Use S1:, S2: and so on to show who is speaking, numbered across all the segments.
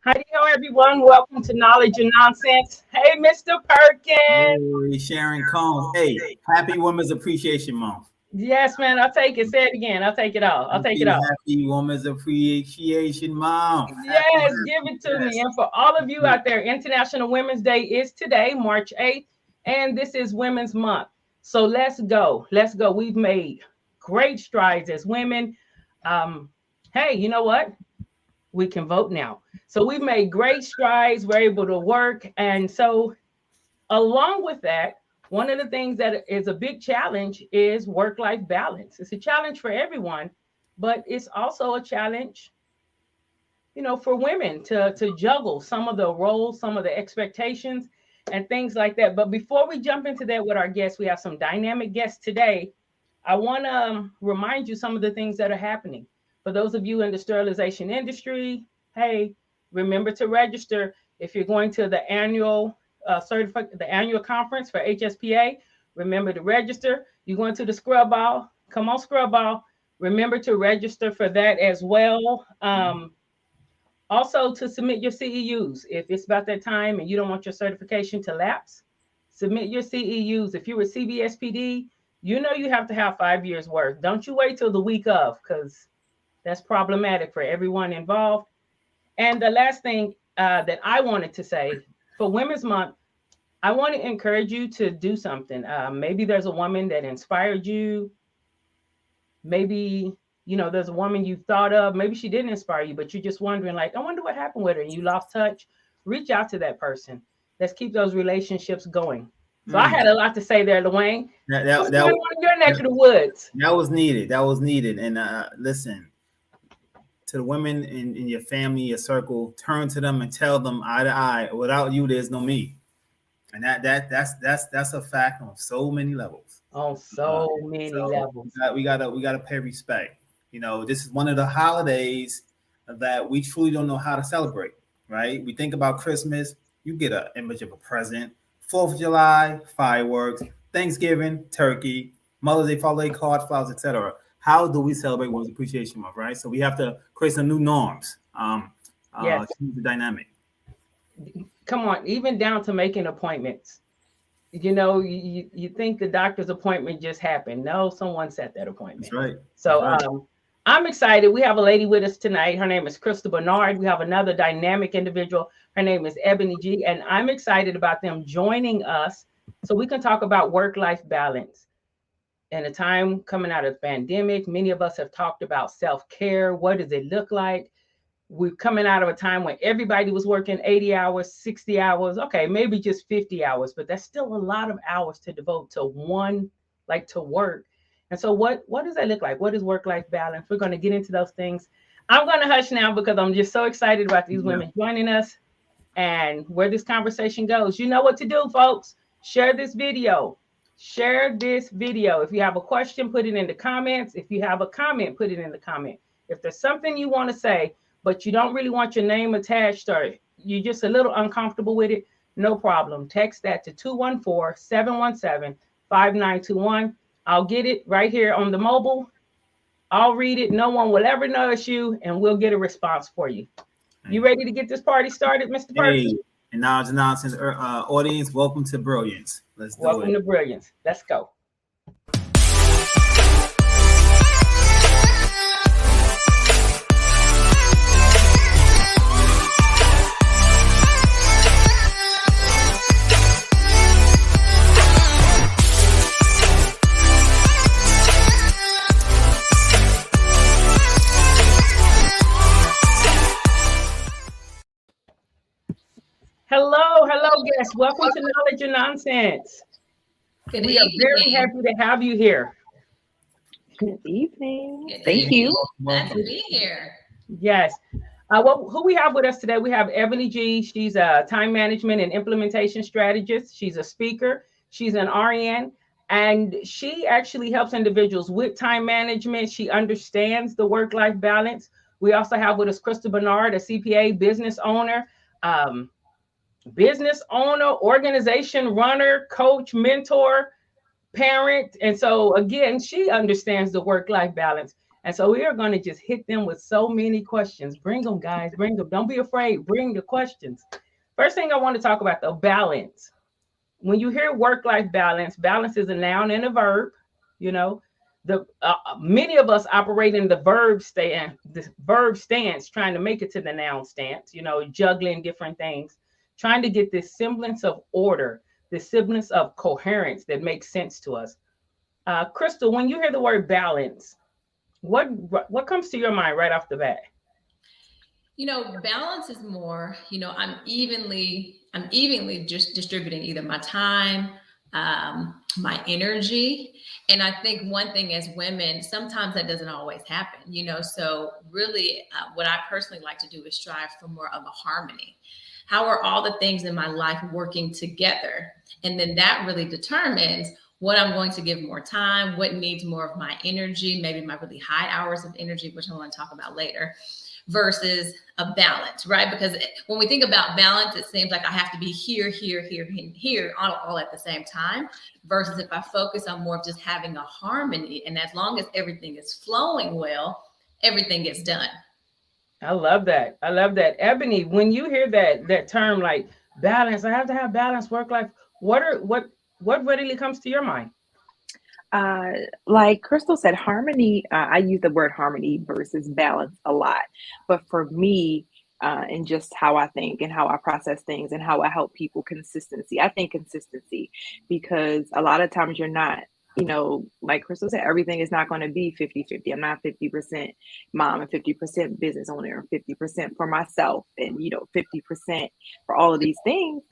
S1: Howdy ho, everyone. Welcome to Knowledge and Nonsense. Hey, Mr. Perkins.
S2: Hey, Sharon Combs. Hey, happy Women's Appreciation Month.
S1: Yes, man. I'll take it. Say it again. I'll take it all. I'll take it all.
S2: Happy Women's Appreciation Month.
S1: Yes, give it to me.
S2: Yes.
S1: And for all of you out there, International Women's Day is today, March 8th, and this is Women's Month. So let's go. Let's go. We've made great strides as women. Hey, you know what? We can vote now. So we've made great strides. We're able to work. And so along with that, one of the things that is a big challenge is work-life balance. It's a challenge for everyone, but it's also a challenge, for women to juggle some of the roles, some of the expectations and things like that. But before we jump into that with our guests, we have some dynamic guests today. I want to remind you some of the things that are happening. For those of you in the sterilization industry, hey, remember to register if you're going to the annual conference for HSPA. Remember to register. You're going to the scrub ball. Come on, scrub ball. Remember to register for that as well. Also, to submit your CEUs. If it's about that time and you don't want your certification to lapse, submit your CEUs. If you're a CBSPD, you have to have 5 years worth. Don't you wait till the week of, because that's problematic for everyone involved. And the last thing that I wanted to say for Women's Month, I want to encourage you to do something. Maybe there's a woman that inspired you. Maybe, there's a woman you thought of. Maybe she didn't inspire you, but you're just wondering, like, I wonder what happened with her, and you lost touch. Reach out to that person. Let's keep those relationships going. So I had a lot to say there, Dwayne. What's going on in your neck of the woods?
S2: That was needed. And listen, to the women in your family, your circle, turn to them and tell them eye to eye, without you, there's no me. And that's a fact on so many levels.
S1: On so many levels.
S2: We gotta pay respect. This is one of the holidays that we truly don't know how to celebrate, right? We think about Christmas, you get an image of a present. 4th of July, fireworks. Thanksgiving, turkey. Mother's Day, Father's Day, cards, flowers, etc. How do we celebrate Women's Appreciation Month, right? So we have to create some new norms.
S1: Yes.
S2: Change the dynamic.
S1: Come on, even down to making appointments. You think the doctor's appointment just happened. No, someone set that appointment.
S2: That's right.
S1: So
S2: That's right.
S1: I'm excited. We have a lady with us tonight. Her name is Chrystal Bernard. We have another dynamic individual. Her name is Eboni G. And I'm excited about them joining us so we can talk about work-life balance. In a time coming out of the pandemic, many of us have talked about self-care. What does it look like? We're coming out of a time when everybody was working 80 hours, 60 hours, okay, maybe just 50 hours, but that's still a lot of hours to devote to to work. And so what does that look like? What is work-life balance? We're going to get into those things. I'm going to hush now because I'm just so excited about these women joining us and where this conversation goes. You know what to do, folks. Share this video. Share this video. If you have a question, put it in the comments. If you have a comment, put it in the comment. If there's something you want to say, but you don't really want your name attached or you're just a little uncomfortable with it, no problem. Text that to 214-717-5921. I'll get it right here on the mobile. I'll read it. No one will ever notice you, and we'll get a response for you. You ready to get this party started, Mr. Perkins?
S2: Hey, and Knowledge and Nonsense audience, welcome to Brilliance. Let's do it.
S1: Welcome to Brilliance. Let's go. Hello, guests. Welcome to Knowledge and Nonsense. We are very happy to have you here.
S3: Good evening. Thank you.
S4: Glad to be here.
S1: Yes. Who we have with us today? We have Eboni G. She's a time management and implementation strategist. She's a speaker. She's an RN. And she actually helps individuals with time management. She understands the work-life balance. We also have with us Chrystal Bernard, a CPA, business owner, organization runner, coach, mentor, parent. And so again, she understands the work-life balance. And so we are going to just hit them with so many questions. Bring them, guys. Bring them. Don't be afraid. Bring the questions. First thing I want to talk about, the balance. When you hear work-life balance, balance is a noun and a verb. You know, the many of us operate in the verb stance, trying to make it to the noun stance. You know, juggling different things, trying to get this semblance of order, this semblance of coherence that makes sense to us. Chrystal, when you hear the word balance, what comes to your mind right off the bat?
S4: Balance is more, I'm evenly just distributing either my time, my energy. And I think one thing as women, sometimes that doesn't always happen. So really what I personally like to do is strive for more of a harmony. How are all the things in my life working together? And then that really determines what I'm going to give more time, what needs more of my energy, maybe my really high hours of energy, which I want to talk about later, versus a balance, right? Because when we think about balance, it seems like I have to be here, here, here, and here all at the same time, versus if I focus on more of just having a harmony. And as long as everything is flowing well, everything gets done.
S1: I love that. I love that. Ebony, when you hear that term like balance, I have to have balance, work life. What readily comes to your mind?
S3: Like Chrystal said, harmony, I use the word harmony versus balance a lot. But for me, and just how I think and how I process things and how I help people, consistency. I think consistency, because a lot of times you're not, like Chrystal said, everything is not going to be 50-50. I'm not 50% mom and 50% business owner and 50% for myself and, 50% for all of these things.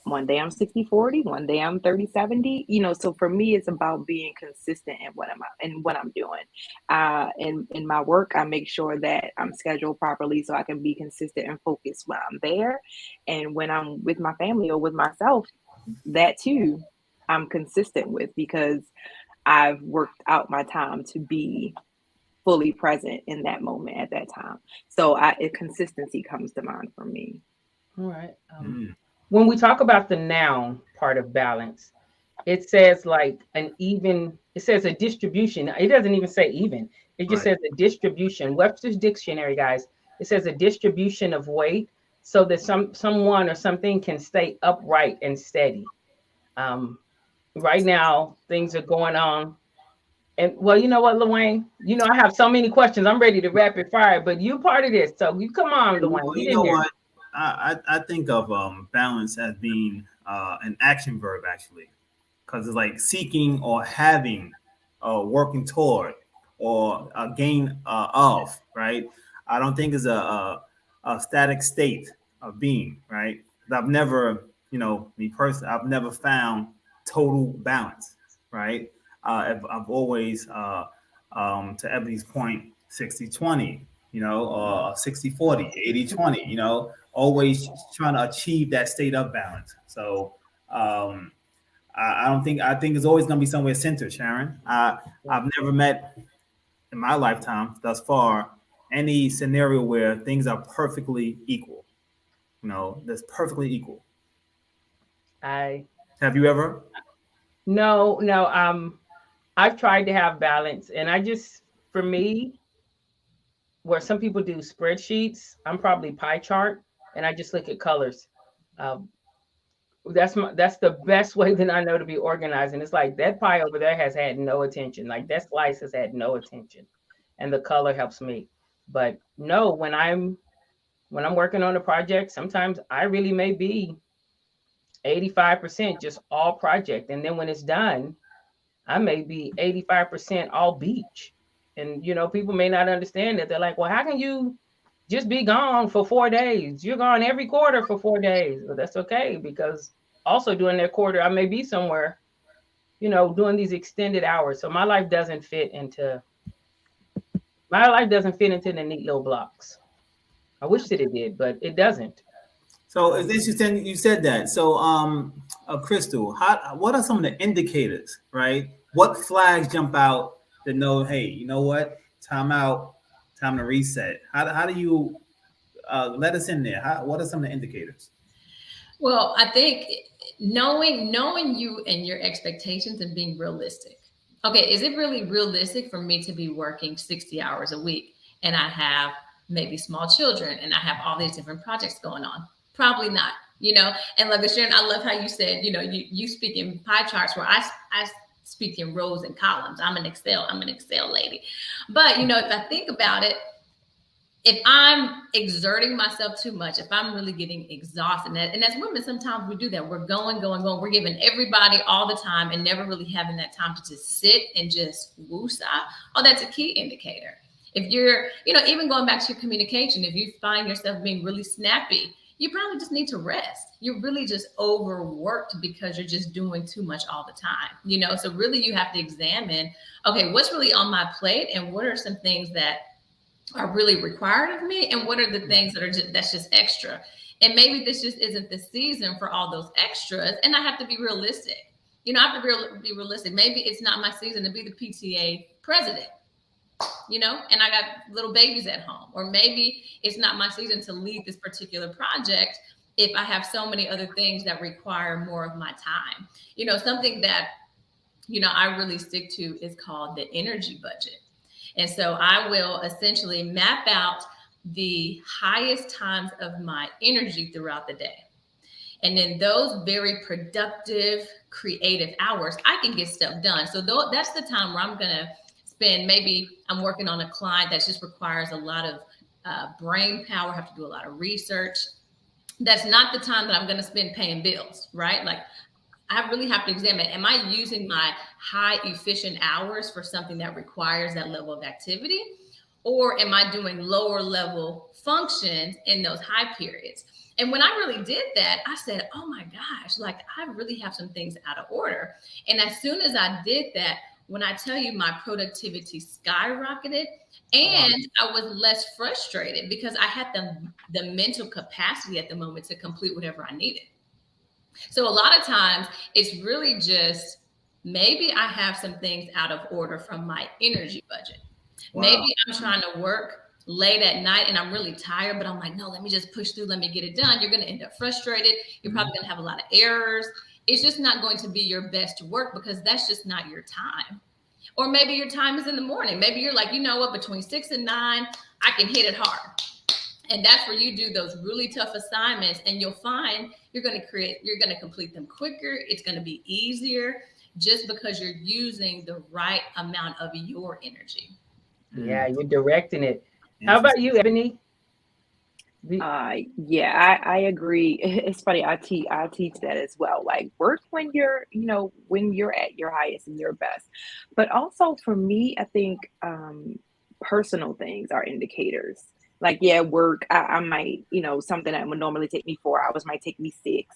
S3: One day I'm 60-40, one day I'm 30-70. So for me, it's about being consistent in what I'm doing. In my work, I make sure that I'm scheduled properly so I can be consistent and focused when I'm there. And when I'm with my family or with myself, that too, I'm consistent with, because I've worked out my time to be fully present in that moment at that time. So consistency comes to mind for me.
S1: All right. When we talk about the noun part of balance, it says it says a distribution. It doesn't even say even. It just says a distribution. Webster's dictionary, guys, it says a distribution of weight so that someone or something can stay upright and steady. Right now, things are going on. And well, you know what, Luane? I have so many questions. I'm ready to rapid fire, but you part of this. So you come on, Luane.
S2: You know what? I think of balance as being an action verb, actually, because it's like seeking or having, working toward, or a gain of, right? I don't think it's a static state of being, right? I've never, me personally, I've never found total balance, right? I've always, to Ebony's point, 60-20, 60-40, 80-20, always trying to achieve that state of balance. So I think it's always going to be somewhere centered, Sharon. I've never met in my lifetime thus far any scenario where things are perfectly equal. That's perfectly equal. Have you ever?
S1: No. I've tried to have balance, and for me, where some people do spreadsheets, I'm probably pie chart, and I just look at colors. That's the best way that I know to be organized. And it's like that pie over there has had no attention. Like that slice has had no attention, and the color helps me. But no, when I'm working on a project, sometimes I really may be 85% just all project, and then when it's done, I may be 85% all beach. And, people may not understand that. They're like, well, how can you just be gone for 4 days? You're gone every quarter for 4 days. Well, that's okay, because also during that quarter, I may be somewhere, doing these extended hours. So my life doesn't fit into the neat little blocks. I wish that it did, but it doesn't.
S2: So it's interesting you said that. So, Chrystal, what are some of the indicators, right? What flags jump out that know, hey, you know what? Time out, time to reset. How do you let us in there? What are some of the indicators?
S4: Well, I think knowing you and your expectations and being realistic. okay, is it really realistic for me to be working 60 hours a week and I have maybe small children and I have all these different projects going on? Probably not, and like Sharon, I love how you said, you speak in pie charts where I speak in rows and columns. I'm an Excel lady. But, if I think about it, if I'm exerting myself too much, if I'm really getting exhausted, and as women, sometimes we do that. We're going. We're giving everybody all the time and never really having that time to just sit and just woosah. Oh, that's a key indicator. If you're, even going back to your communication, if you find yourself being really snappy, you probably just need to rest. You're really just overworked because you're just doing too much all the time, So really you have to examine, okay, what's really on my plate and what are some things that are really required of me and what are the things that are that's just extra. And maybe this just isn't the season for all those extras. And I have to be realistic. I have to be realistic. Maybe it's not my season to be the PTA president, and I got little babies at home. Or maybe it's not my season to lead this particular project if I have so many other things that require more of my time. Something that, I really stick to is called the energy budget. And so I will essentially map out the highest times of my energy throughout the day. And then those very productive, creative hours, I can get stuff done. So that's the time where I'm going to spend, maybe I'm working on a client that just requires a lot of brain power, have to do a lot of research. That's not the time that I'm going to spend paying bills, right? Like, I really have to examine, am I using my high efficient hours for something that requires that level of activity? Or am I doing lower level functions in those high periods? And when I really did that, I said, oh my gosh, like I really have some things out of order. And as soon as I did that, when I tell you my productivity skyrocketed and I was less frustrated because I had the mental capacity at the moment to complete whatever I needed. So a lot of times it's really just, maybe I have some things out of order from my energy budget. Wow. Maybe I'm trying to work late at night and I'm really tired, but I'm like, no, let me just push through. Let me get it done. You're going to end up frustrated. You're probably going to have a lot of errors. It's just not going to be your best work because that's just not your time. Or maybe your time is in the morning. Maybe you're like, you know what, between 6 and 9, I can hit it hard. And that's where you do those really tough assignments and you'll find you're going to complete them quicker. It's going to be easier just because you're using the right amount of your energy.
S1: Yeah, you're directing it. How about you, Eboni?
S3: Yeah, I agree. It's funny. I teach that as well. Like, work when you're, when you're at your highest and your best. But also for me, I think personal things are indicators. Like, yeah, work, I might, something that would normally take me 4 hours might take me 6,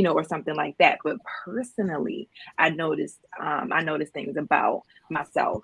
S3: or something like that. But personally, I noticed things about myself.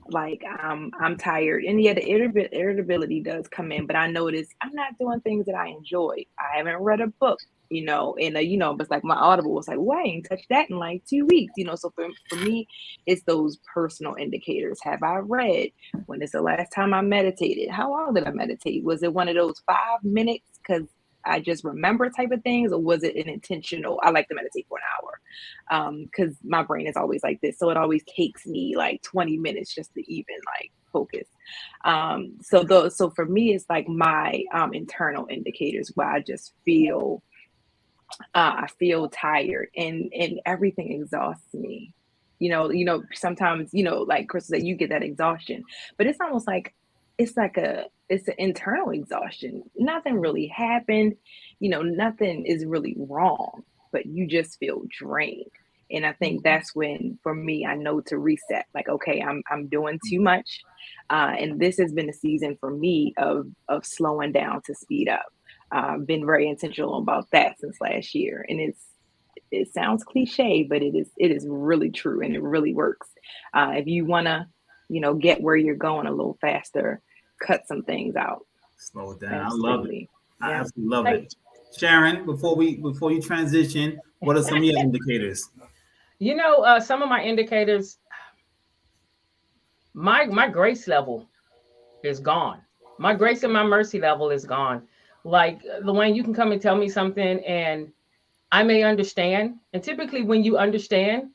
S3: Like, I'm tired. And yeah, the irritability does come in, but I notice I'm not doing things that I enjoy. I haven't read a book, but like my Audible was like, well, I ain't touched that in like 2 weeks, so for me, it's those personal indicators. Have I read? When is the last time I meditated? How long did I meditate? Was it one of those 5 minutes because I just remember type of things, or was it an intentional? I like to meditate for an hour because my brain is always like this. So it always takes me like 20 minutes just to even like focus. So for me, it's like my internal indicators where I just feel I feel tired and everything exhausts me. Sometimes, like Chrystal said, you get that exhaustion, but it's almost like it's an internal exhaustion. Nothing really happened, nothing is really wrong, but you just feel drained. And I think that's when, for me, I know to reset. Like, okay, I'm doing too much, and this has been a season for me of slowing down to speed up. I've been very intentional about that since last year, and it sounds cliche, but it is really true, and it really works. If you want to, get where you're going a little faster, cut some things out.
S2: Slow it down. Absolutely. I love it. I
S3: Yeah.
S2: absolutely love it. Sharon, before you transition, what are some of your indicators?
S1: Some of my indicators, my grace level is gone. My grace and my mercy level is gone. Like, Luane, you can come and tell me something and I may understand. And typically when you understand,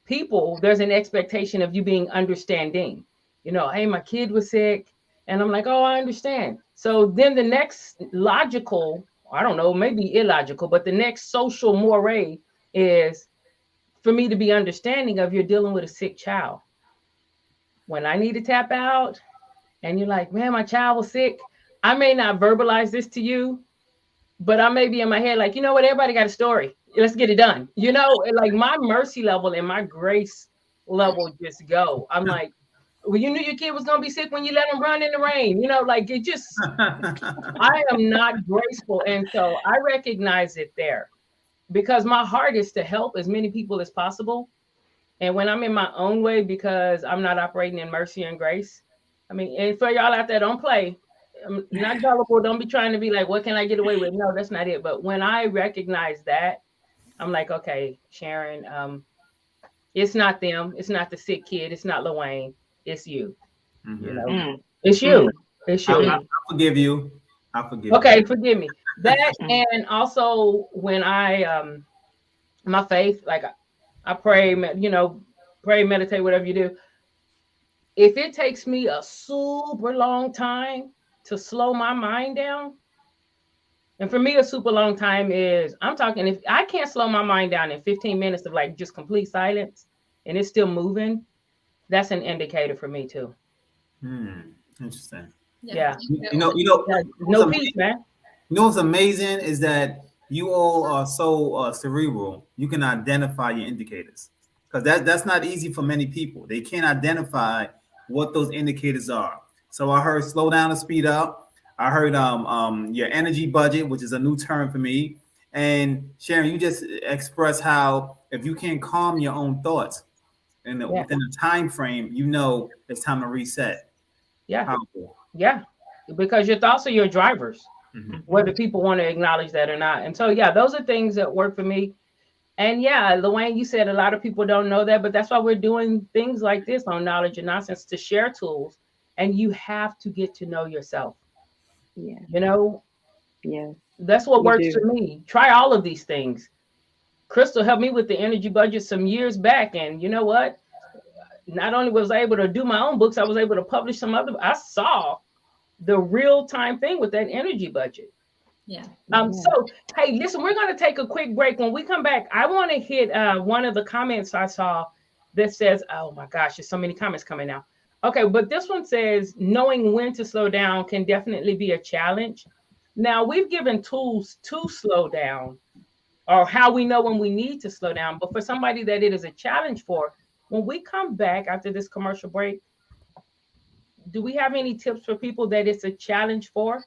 S1: people, there's an expectation of you being understanding. You know, hey, my kid was sick. And I'm like, oh, I understand. So then the next logical, I don't know, maybe illogical, but the next social moray is for me to be understanding of you're dealing with a sick child. When I need to tap out and you're like, man, my child was sick, I may not verbalize this to you, but I may be in my head like, you know what, everybody got a story. Let's get it done. You know, like my mercy level and my grace level just go. I'm like, well, you knew your kid was going to be sick when you let him run in the rain. You know, like it just, I am not graceful. And so I recognize it there because my heart is to help as many people as possible. And when I'm in my own way, because I'm not operating in mercy and grace, I mean, and for y'all out there, don't play. I'm not gullible. Don't be trying to be like, what can I get away with? No, that's not it. But when I recognize that, I'm like, okay, Sharon, it's not them. It's not the sick kid. It's not Lil Wayne. It's you. You know, it's you. It's you.
S2: I'll forgive you. I'll forgive
S1: Okay,
S2: you.
S1: forgive me. That and also when I my faith, like I pray, you know, pray, meditate, whatever you do. If it takes me a super long time to slow my mind down, and for me a super long time is I'm talking if I can't slow my mind down in 15 minutes of like just complete silence and it's still moving, that's an indicator for me too.
S2: Interesting.
S1: Yeah.
S2: You know,
S1: no peace, man.
S2: You know what's amazing is that you all are so cerebral. You can identify your indicators because that's not easy for many people. They can't identify what those indicators are. So I heard slow down and speed up. I heard your energy budget, which is a new term for me. And Sharon, you just express how if you can calm your own thoughts and within a time frame, you know it's time to reset.
S1: Yeah.
S2: Powerful.
S1: Yeah. Because your thoughts are your drivers, whether people want to acknowledge that or not. And so, yeah, those are things that work for me. And yeah, Luann, you said a lot of people don't know that, but that's why we're doing things like this on Knowledge and Nonsense to share tools. And you have to get to know yourself.
S3: Yeah.
S1: You know?
S3: Yeah.
S1: That's what works for me. Try all of these things. Chrystal helped me with the energy budget some years back. And you know what? Not only was I able to do my own books, I was able to publish some other. I saw the real time thing with that energy budget.
S4: Yeah.
S1: So, hey, listen, we're going to take a quick break. When we come back, I want to hit one of the comments I saw that says, oh my gosh, there's so many comments coming now. Okay, but this one says, knowing when to slow down can definitely be a challenge. Now, we've given tools to slow down or how we know when we need to slow down. But for somebody that it is a challenge for, when we come back after this commercial break, do we have any tips for people that it's a challenge for?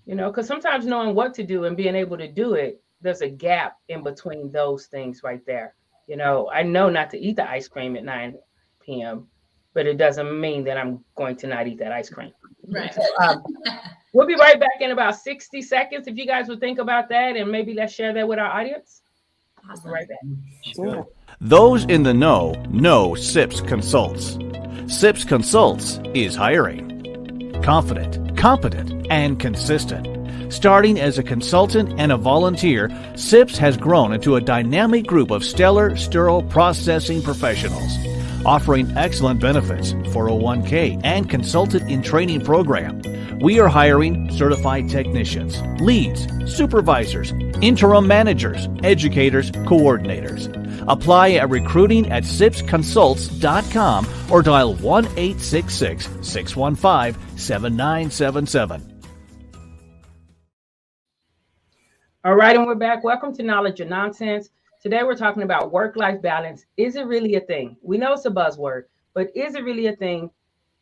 S1: You know, because sometimes knowing what to do and being able to do it, there's a gap in between those things right there. You know, I know not to eat the ice cream at 9 p.m., but it doesn't mean that I'm going to not eat that ice cream.
S4: Right.
S1: So, we'll be right back in about 60 seconds. If you guys would think about that and maybe let's share that with our audience.
S4: Awesome.
S1: Right back.
S3: Sure.
S5: Those in the know SIPS Consults. SIPS Consults is hiring. Confident, competent, and consistent. Starting as a consultant and a volunteer, SIPS has grown into a dynamic group of stellar sterile processing professionals, offering excellent benefits, 401k, and consultant in training program. We are hiring certified technicians, leads, supervisors, interim managers, educators, coordinators. Apply at recruiting@sipsconsults.com or dial 1-866-615-7977.
S1: All right, and we're back. Welcome to Knowledge and Nonsense. Today we're talking about work-life balance. Is it really a thing? We know it's a buzzword, but is it really a thing?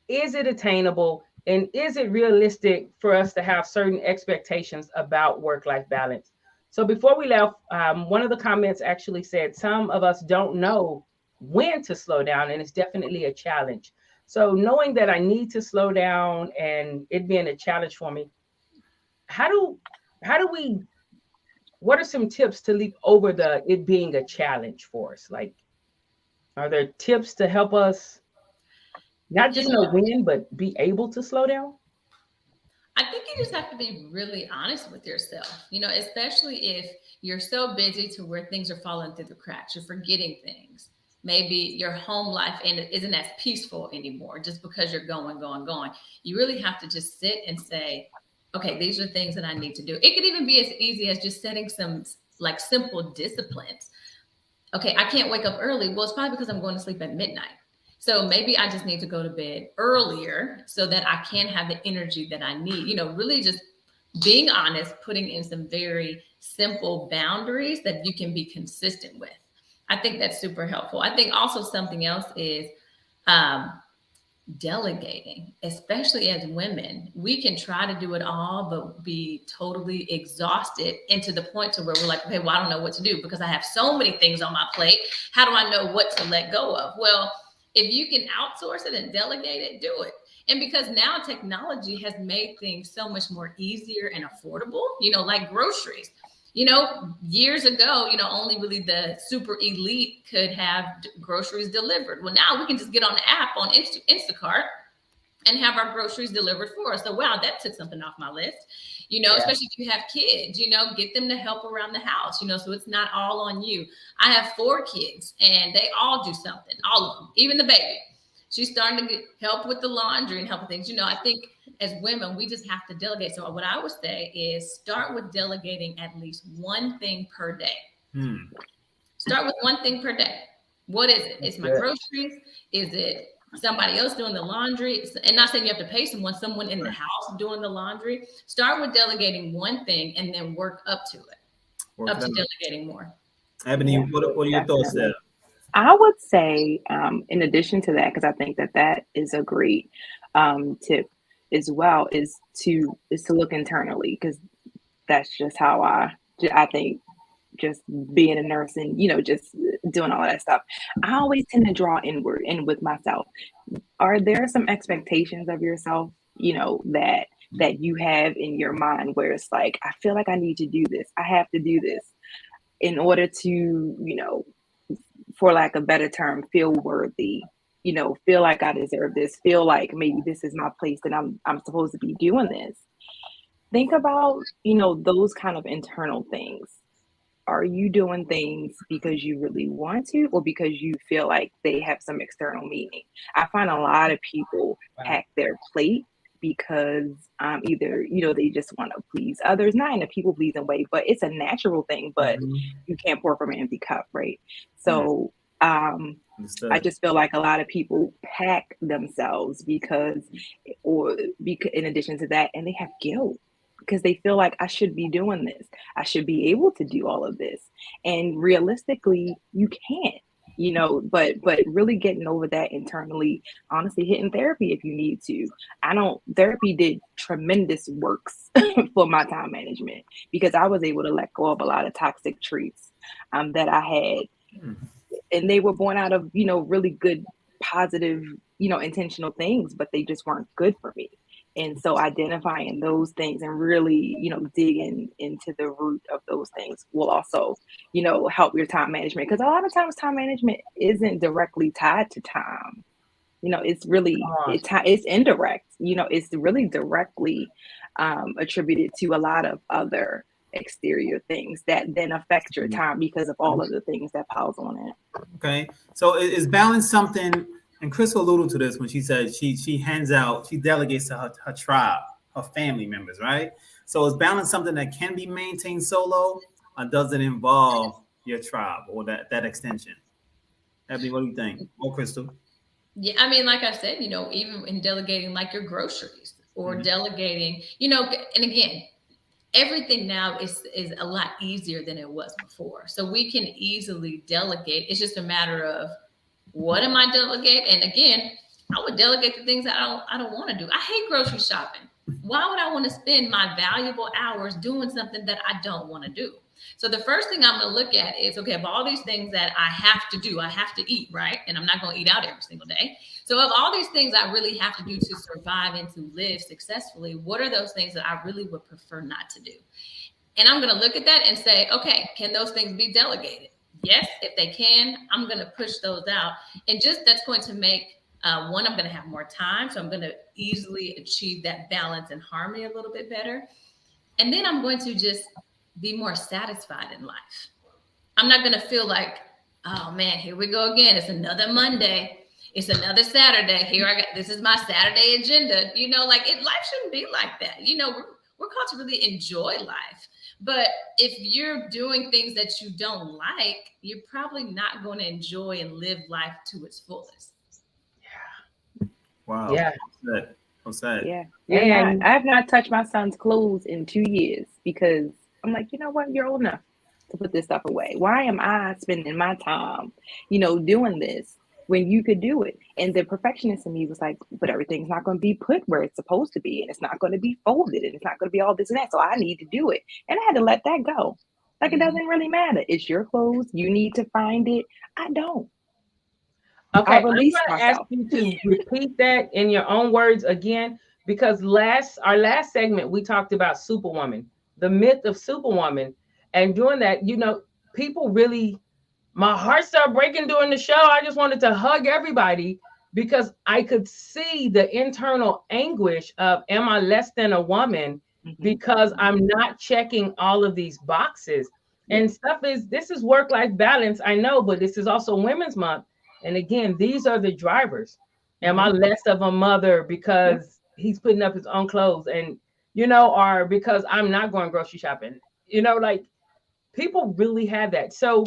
S1: Is it attainable? And is it realistic for us to have certain expectations about work-life balance? So before we left, one of the comments actually said, some of us don't know when to slow down, and it's definitely a challenge. So knowing that I need to slow down and it being a challenge for me, what are some tips to leap over it being a challenge for us? Like, are there tips to help us not just know when, but be able to slow down?
S4: I think you just have to be really honest with yourself, you know, especially if you're so busy to where things are falling through the cracks, you're forgetting things. maybe your home life isn't as peaceful anymore just because you're going. You really have to just sit and say, okay, these are things that I need to do. It could even be as easy as just setting some like simple disciplines. Okay, I can't wake up early. Well, it's probably because I'm going to sleep at midnight. So maybe I just need to go to bed earlier so that I can have the energy that I need. You know, really just being honest, putting in some very simple boundaries that you can be consistent with. I think that's super helpful. I think also something else is delegating, especially as women. We can try to do it all, but be totally exhausted, and to the point to where we're like, okay, well, I don't know what to do because I have so many things on my plate. How do I know what to let go of? Well, if you can outsource it and delegate it, do it. And because now technology has made things so much more easier and affordable, you know, like groceries. You know, years ago, you know, only really the super elite could have groceries delivered. Well, now we can just get on the app on Instacart and have our groceries delivered for us. So, wow, that took something off my list. You know, especially if you have kids, you know, get them to help around the house, you know, so it's not all on you. I have 4 kids and they all do something, all of them, even the baby. She's starting to get help with the laundry and help with things. You know, I think as women, we just have to delegate. So what I would say is start with delegating at least one thing per day. Start with one thing per day. What is it? It's my groceries. Is it somebody else doing the laundry? And not saying you have to pay someone in the house doing the laundry. Start with delegating one thing and then work up to it, up to delegating more.
S2: Eboni, what are your thoughts there?
S3: I would say, in addition to that, because I think that is a great tip as well, is to look internally, because that's just how I think, just being a nurse and, you know, just doing all that stuff. I always tend to draw inward and with myself. Are there some expectations of yourself, you know, that you have in your mind where it's like, I feel like I need to do this. I have to do this in order to, you know, for lack of a better term, feel worthy, you know, feel like I deserve this, feel like maybe this is my place and I'm supposed to be doing this. Think about, you know, those kind of internal things. Are you doing things because you really want to, or because you feel like they have some external meaning? I find a lot of people pack their plate because either, you know, they just want to please others, not in a people pleasing way, but it's a natural thing, but you can't pour from an empty cup, right? So I just feel like a lot of people pack themselves because in addition to that, and they have guilt because they feel like I should be doing this. I should be able to do all of this. And realistically, you can't. You know, but really getting over that internally, honestly, hitting therapy if you need to. Therapy did tremendous works for my time management because I was able to let go of a lot of toxic traits that I had. And they were born out of, you know, really good, positive, you know, intentional things, but they just weren't good for me. And so identifying those things and really, you know, digging into the root of those things will also, you know, help your time management. Because a lot of times time management isn't directly tied to time. You know, it's really, it's indirect. You know, it's really directly attributed to a lot of other exterior things that then affect your time because of all of the things that piles on it.
S2: Okay. So is balance something? And Chrystal alluded to this when she said she delegates to her tribe, her family members, right? So is balance something that can be maintained solo, or does it involve your tribe or that extension? Eboni, what do you think? Oh, Chrystal.
S4: Yeah, I mean, like I said, you know, even in delegating like your groceries or delegating, you know, and again, everything now is a lot easier than it was before. So we can easily delegate. It's just a matter of, what am I delegating? And again, I would delegate the things that I don't want to do. I hate grocery shopping. Why would I want to spend my valuable hours doing something that I don't want to do? So the first thing I'm going to look at is, okay, of all these things that I have to do, I have to eat, right? And I'm not going to eat out every single day. So of all these things I really have to do to survive and to live successfully, what are those things that I really would prefer not to do? And I'm going to look at that and say, okay, can those things be delegated? Yes, if they can, I'm going to push those out. And just that's going to make, one, I'm going to have more time. So I'm going to easily achieve that balance and harmony a little bit better. And then I'm going to just be more satisfied in life. I'm not going to feel like oh man, here we go again. It's another Monday. It's another Saturday. This is my Saturday agenda. Life shouldn't be like that. We're called to really enjoy life. But if you're doing things that you don't like, you're probably not going to enjoy and live life to its fullest.
S2: Yeah. Wow.
S1: Yeah.
S2: What's that?
S3: Yeah.
S1: And
S3: I have not touched my son's clothes in 2 years because I'm like, you know what? You're old enough to put this stuff away. Why am I spending my time, doing this when you could do it? And the perfectionist in me was like, but everything's not going to be put where it's supposed to be. And it's not going to be folded. And it's not going to be all this and that. So I need to do it. And I had to let that go. Like, it doesn't really matter. It's your clothes. You need to find it. I don't.
S1: Okay,
S3: I
S1: I'm going
S3: released
S1: to ask
S3: myself.
S1: you to repeat that in your own words again, because our last segment, we talked about Superwoman, the myth of Superwoman. And doing that, people really, my heart started breaking during the show. I just wanted to hug everybody because I could see the internal anguish of, am I less than a woman because I'm not checking all of these boxes? And this is work-life balance, I know, but this is also Women's Month. And again, these are the drivers. Am I less of a mother because he's putting up his own clothes and, or because I'm not going grocery shopping? People really have that. So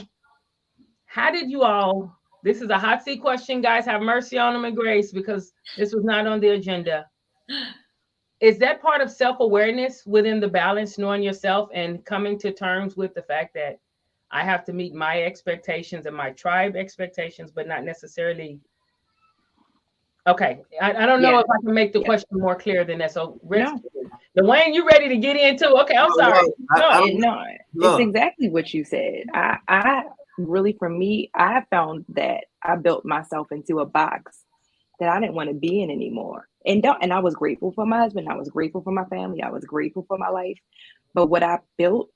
S1: how did you all, this is a hot seat question, guys, have mercy on them and grace because this was not on the agenda. Is that part of self-awareness within the balance, knowing yourself and coming to terms with the fact that I have to meet my expectations and my tribe expectations, but not necessarily. Okay. I don't know if I can make the question more clear than that. So Dwayne, you ready to get into? Okay. I'm sorry.
S3: It's exactly what you said. I really, for me, I found that I built myself into a box that I didn't want to be in anymore. And I was grateful for my husband. I was grateful for my family. I was grateful for my life. But what I built,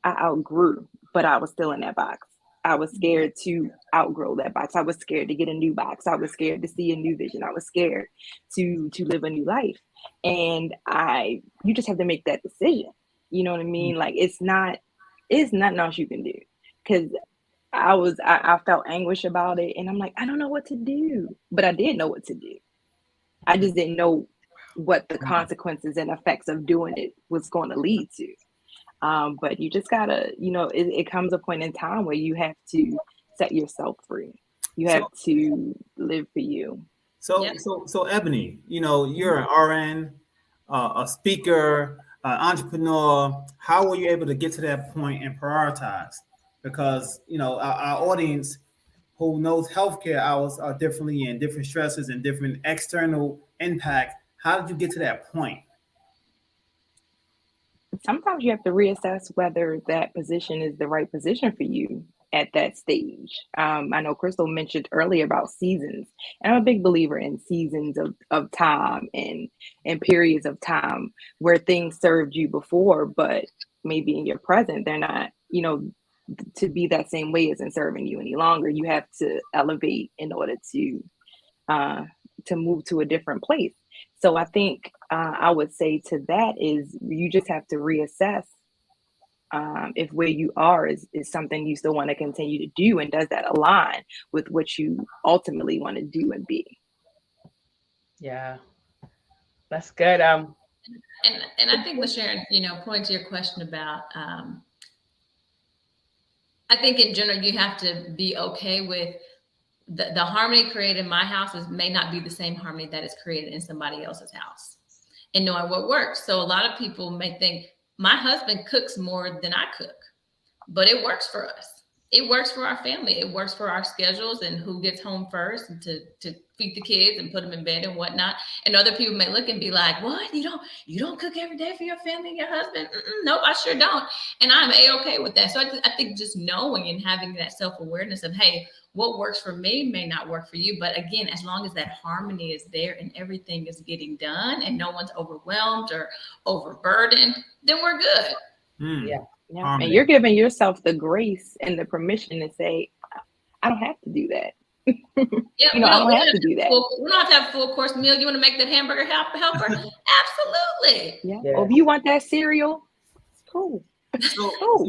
S3: I outgrew, but I was still in that box. I was scared to outgrow that box. I was scared to get a new box. I was scared to see a new vision. I was scared to live a new life. And you just have to make that decision. You know what I mean? Like, it's nothing else you can do. Because I felt anguish about it. And I'm like, I don't know what to do. But I did know what to do. I just didn't know what the consequences and effects of doing it was going to lead to. But you just gotta, it comes a point in time where you have to set yourself free. You have to live for you.
S2: So Eboni, you're an RN, a speaker, an entrepreneur. How were you able to get to that point and prioritize? Because, our audience who knows healthcare hours are differently and different stresses and different external impact. How did you get to that point?
S3: Sometimes you have to reassess whether that position is the right position for you at that stage. I know Chrystal mentioned earlier about seasons, and I'm a big believer in seasons of time and periods of time where things served you before, but maybe in your present, they're not, to be that same way isn't serving you any longer. You have to elevate in order to move to a different place. So I think I would say to that is you just have to reassess if where you are is something you still want to continue to do, and does that align with what you ultimately want to do and be.
S1: Yeah, that's good.
S4: And I think, LaSharon, point to your question about, I think in general, you have to be okay with the harmony created in my house may not be the same harmony that is created in somebody else's house, and knowing what works. So a lot of people may think my husband cooks more than I cook, but it works for us. It works for our family. It works for our schedules and who gets home first and to feed the kids and put them in bed and whatnot. And other people may look and be like, what? You don't cook every day for your family and your husband? Nope, I sure don't. And I'm A-okay with that. So I think just knowing and having that self-awareness of, hey, what works for me may not work for you. But again, as long as that harmony is there and everything is getting done and no one's overwhelmed or overburdened, then we're good.
S1: Yeah.
S3: Yeah. And you're giving yourself the grace and the permission to say, I don't have to do that.
S4: Yeah,
S3: I don't have to do that.
S4: We don't have to have a full course meal. You want to make that hamburger helper? Absolutely.
S3: Yeah. Or if you want that cereal, cool. Oh,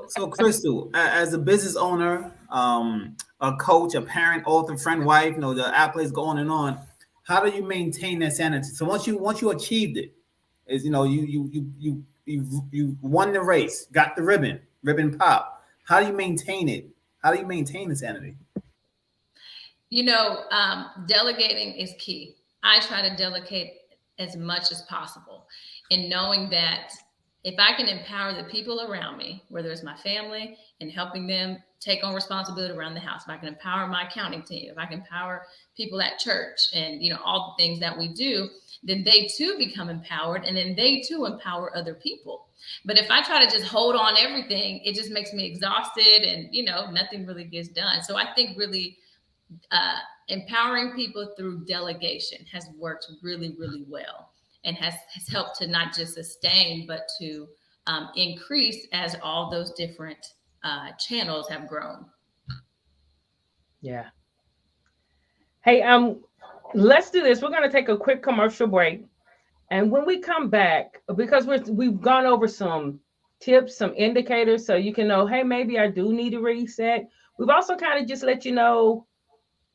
S2: So Chrystal, as a business owner, a coach, a parent, author, friend, wife, the accolades go on and on. How do you maintain that sanity? So once you achieved it, is you won the race, got the ribbon pop. How do you maintain it? How do you maintain the sanity?
S4: Delegating is key. I try to delegate as much as possible, and knowing that if I can empower the people around me, whether it's my family and helping them take on responsibility around the house, if I can empower my accounting team, if I can empower people at church and, all the things that we do, then they too become empowered, and then they too empower other people. But if I try to just hold on everything, it just makes me exhausted and, nothing really gets done. So I think really empowering people through delegation has worked really, really well, and has helped to not just sustain, but to increase as all those different channels have grown.
S1: Yeah. Hey, let's do this. We're going to take a quick commercial break. And when we come back, because we've gone over some tips, some indicators, so you can know, hey, maybe I do need a reset. We've also kind of just let you know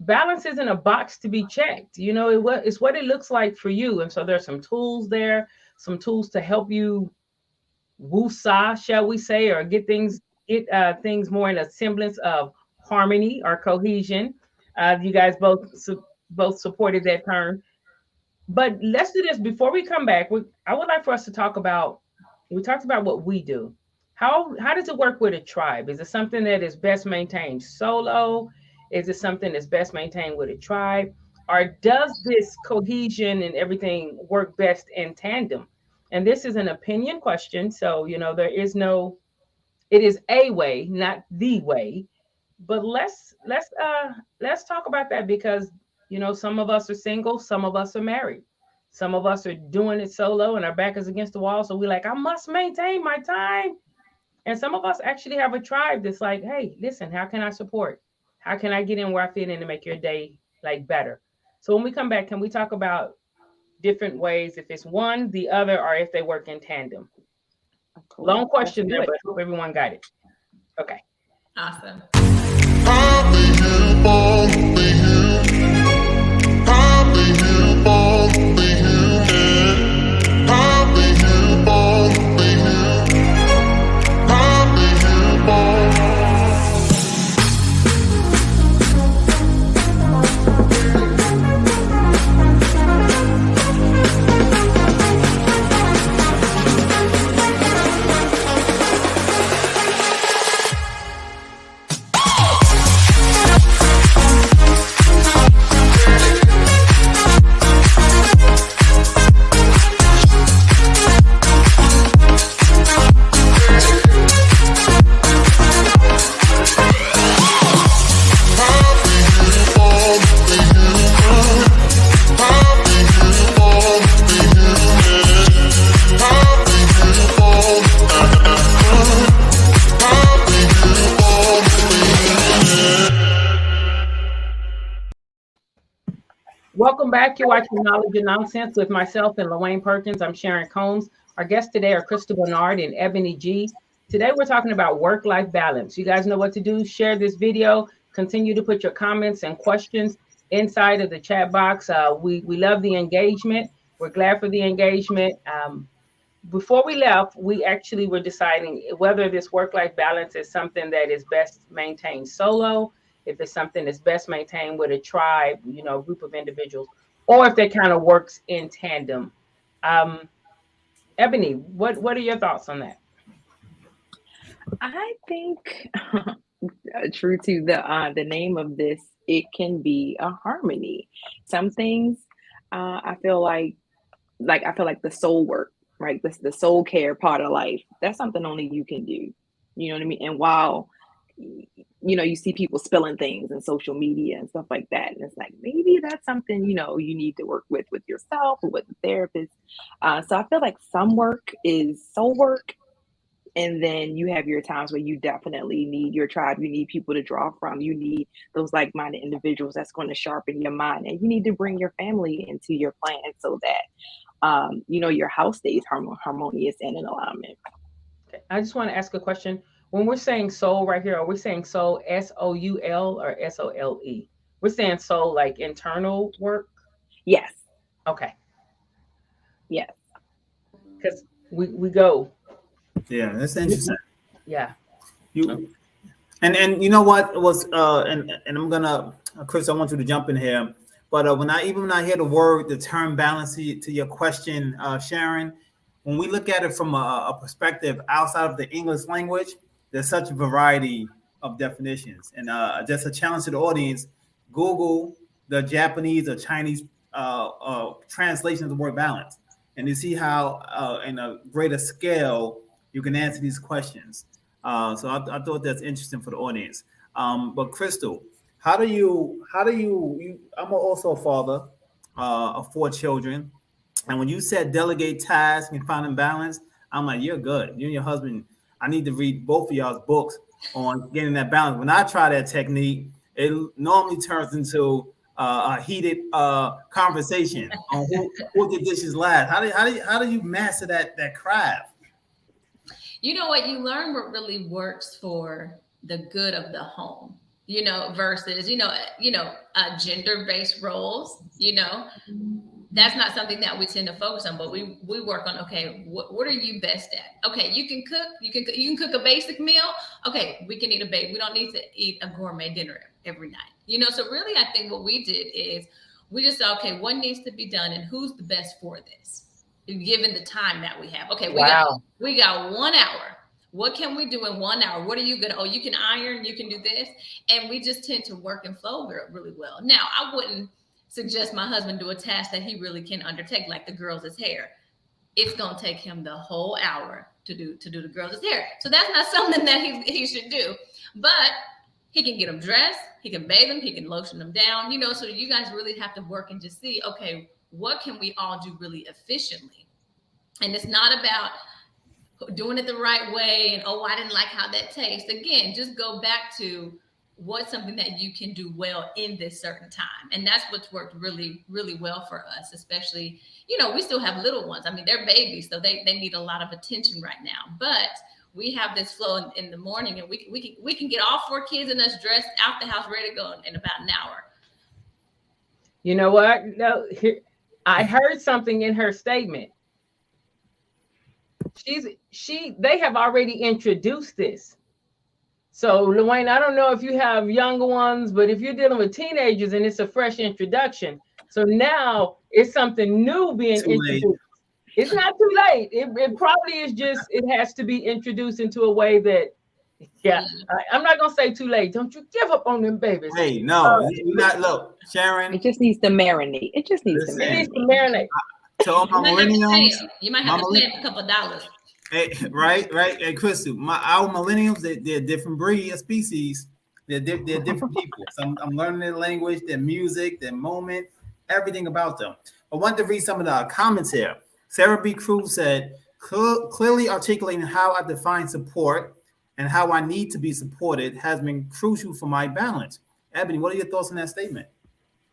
S1: balance isn't a box to be checked. It's what it looks like for you. And so there's some tools there, some tools to help you woo-saw, shall we say, or get things more in a semblance of harmony or cohesion. You guys both supported that term. But let's do this before we come back. I would like for us to talk about, we talked about what we do. How does it work with a tribe? Is it something that is best maintained solo? Is it something that's best maintained with a tribe? Or does this cohesion and everything work best in tandem? And this is an opinion question. So, it is a way, not the way. But let's talk about that, because some of us are single, some of us are married, some of us are doing it solo and our back is against the wall. So we're like, I must maintain my time. And some of us actually have a tribe that's like, hey, listen, how can I support? How can I get in where I fit in to make your day better? So when we come back, can we talk about different ways, if it's one, the other, or if they work in tandem? Cool. Long question there, but I hope everyone got it. Okay.
S4: Awesome.
S1: Welcome back. You're watching Knowledge and Nonsense with myself and Lorraine Perkins. I'm Sharon Combs. Our guests today are Chrystal Bernard and Eboni G. Today we're talking about work-life balance. You guys know what to do. Share this video. Continue to put your comments and questions inside of the chat box. We love the engagement. We're glad for the engagement. Before we left, we actually were deciding whether this work-life balance is something that is best maintained solo, if it's something that's best maintained with a tribe, group of individuals, or if that kind of works in tandem. Eboni, what are your thoughts on that?
S3: I think, true to the name of this, it can be a harmony. Some things I feel like the soul work, right? The soul care part of life, that's something only you can do. You know what I mean? And while you see people spilling things in social media and stuff like that, and it's like, maybe that's something you need to work with yourself or with the therapist. So I feel like some work is soul work, and then you have your times where you definitely need your tribe. You need people to draw from. You need those like-minded individuals that's going to sharpen your mind, and you need to bring your family into your plan so that your house stays harmonious and in alignment.
S1: Okay. I just want to ask a question. When we're saying soul right here, are we saying soul SOUL or SOLE? We're saying soul like internal work.
S3: Yes.
S1: Okay,
S3: Yes.
S1: because we go.
S2: Yeah, that's interesting.
S1: Yeah.
S2: You and you know what was and I'm gonna Chris, I want you to jump in here. But when I hear the term balance to your question, Sharon, when we look at it from a perspective outside of the English language, there's such a variety of definitions. And just a challenge to the audience: Google the Japanese or Chinese translation of the word balance, and you see how, in a greater scale, you can answer these questions. So I thought that's interesting for the audience. But Chrystal, I'm also a father of 4 children. And when you said delegate tasks and find balance, I'm like, you're good. You and your husband, I need to read both of y'all's books on getting that balance. When I try that technique, it normally turns into a heated conversation on who did dishes last. How do you master that craft?
S4: You know what? You learn what really works for the good of the home, versus, gender-based roles, that's not something that we tend to focus on, but we work on, okay, what are you best at? Okay, you can cook a basic meal. Okay, we can eat we don't need to eat a gourmet dinner every night. So really, I think what we did is we just said, okay, what needs to be done and who's the best for this, given the time that we have. Okay, we got 1 hour. What can we do in 1 hour? What are you gonna? Oh, you can iron, you can do this, and we just tend to work and flow really well. Now, I wouldn't suggest my husband do a task that he really can undertake, like the girls' hair. It's gonna take him the whole hour to do the girls' hair. So that's not something that he should do. But he can get them dressed, he can bathe them, he can lotion them down. So you guys really have to work and just see, okay, what can we all do really efficiently? And it's not about doing it the right way and, I didn't like how that tastes. Again, just go back to what's something that you can do well in this certain time. And that's what's worked really, really well for us, especially, we still have little ones. I mean, they're babies, so they need a lot of attention right now. But we have this flow in the morning, and we can get all 4 kids and us dressed out the house, ready to go in about an hour.
S1: You know what? No, I heard something in her statement. They have already introduced this. So, Luane, I don't know if you have younger ones, but if you're dealing with teenagers and it's a fresh introduction, so now it's something new being introduced. It's not too late. It probably is just, it has to be introduced into a way that, I'm not going to say too late. Don't you give up on them babies.
S2: Hey, no, look, Sharon.
S3: It just needs to marinate. It just needs to
S1: marinate.
S2: To all my millennials,
S4: you might have to pay a couple of dollars.
S2: Hey, right. Hey, Chrystal, our millennials, they're a different breed of species. They're different people. So I'm learning their language, their music, their moment, everything about them. I want to read some of the comments here. Sarah B. Cruz said, clearly articulating how I define support and how I need to be supported has been crucial for my balance. Eboni, what are your thoughts on that statement?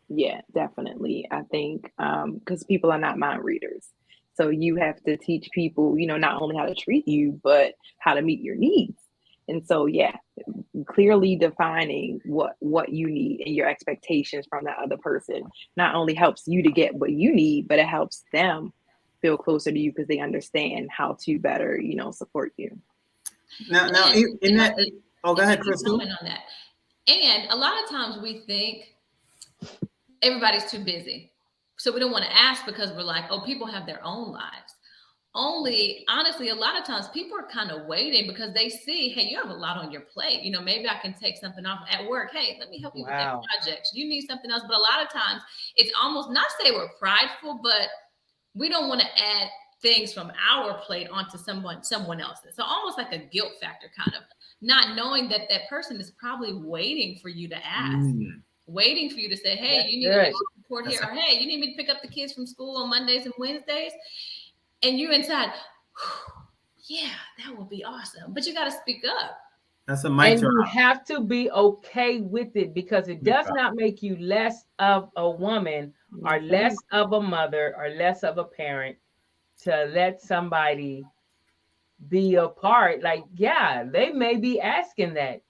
S3: Yeah, definitely. I think because people are not mind readers. So you have to teach people, not only how to treat you, but how to meet your needs. And so, clearly defining what you need and your expectations from that other person not only helps you to get what you need, but it helps them feel closer to you because they understand how to better, support you.
S2: Now, in that, go ahead, Chrystal.
S4: On that. And a lot of times we think everybody's too busy. So we don't want to ask because we're like, people have their own lives. Only, honestly, a lot of times people are kind of waiting because they see, hey, you have a lot on your plate. Maybe I can take something off at work. Hey, let me help you with that project. You need something else. But a lot of times it's almost, not say we're prideful, but we don't want to add things from our plate onto someone else's. So almost like a guilt factor, kind of not knowing that person is probably waiting for you to ask. Waiting for you to say, hey, you need support here, or hey, you need me to pick up the kids from school on Mondays and Wednesdays. And you inside, yeah, that would be awesome. But you got to speak up.
S2: That's a mic drop.
S1: And you have to be okay with it because it does not make you less of a woman or less of a mother or less of a parent to let somebody be a part. Like, yeah, they may be asking that,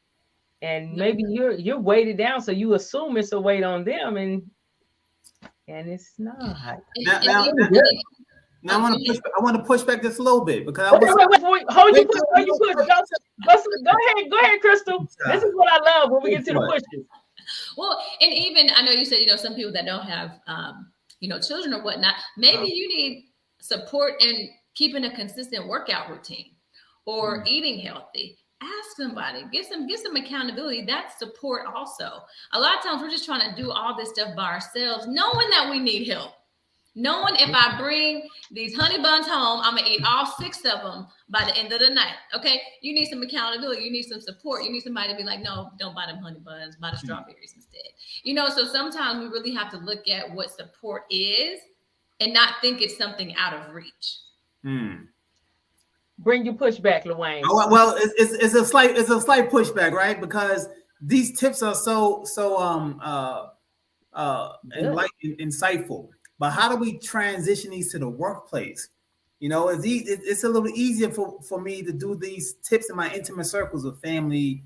S1: and maybe you're weighted down, so you assume it's a weight on them, and it's not.
S2: Now I want to push back just a little bit because
S1: Wait, hold you push. Go ahead, Chrystal. This is what I love when we get to the pushes.
S4: Well, and even I know you said, some people that don't have children or whatnot, maybe you need support in keeping a consistent workout routine or eating healthy. Ask somebody, get some accountability. That's support also. A lot of times we're just trying to do all this stuff by ourselves, knowing that we need help. Knowing if I bring these honey buns home, I'm gonna eat all 6 of them by the end of the night. Okay, you need some accountability. You need some support. You need somebody to be like, no, don't buy them honey buns. Buy the strawberries instead. So sometimes we really have to look at what support is and not think it's something out of reach.
S1: Bring your pushback, LaWayne.
S2: Oh, well, it's a slight pushback, right? Because these tips are so insightful. But how do we transition these to the workplace? It's a little easier for me to do these tips in my intimate circles of family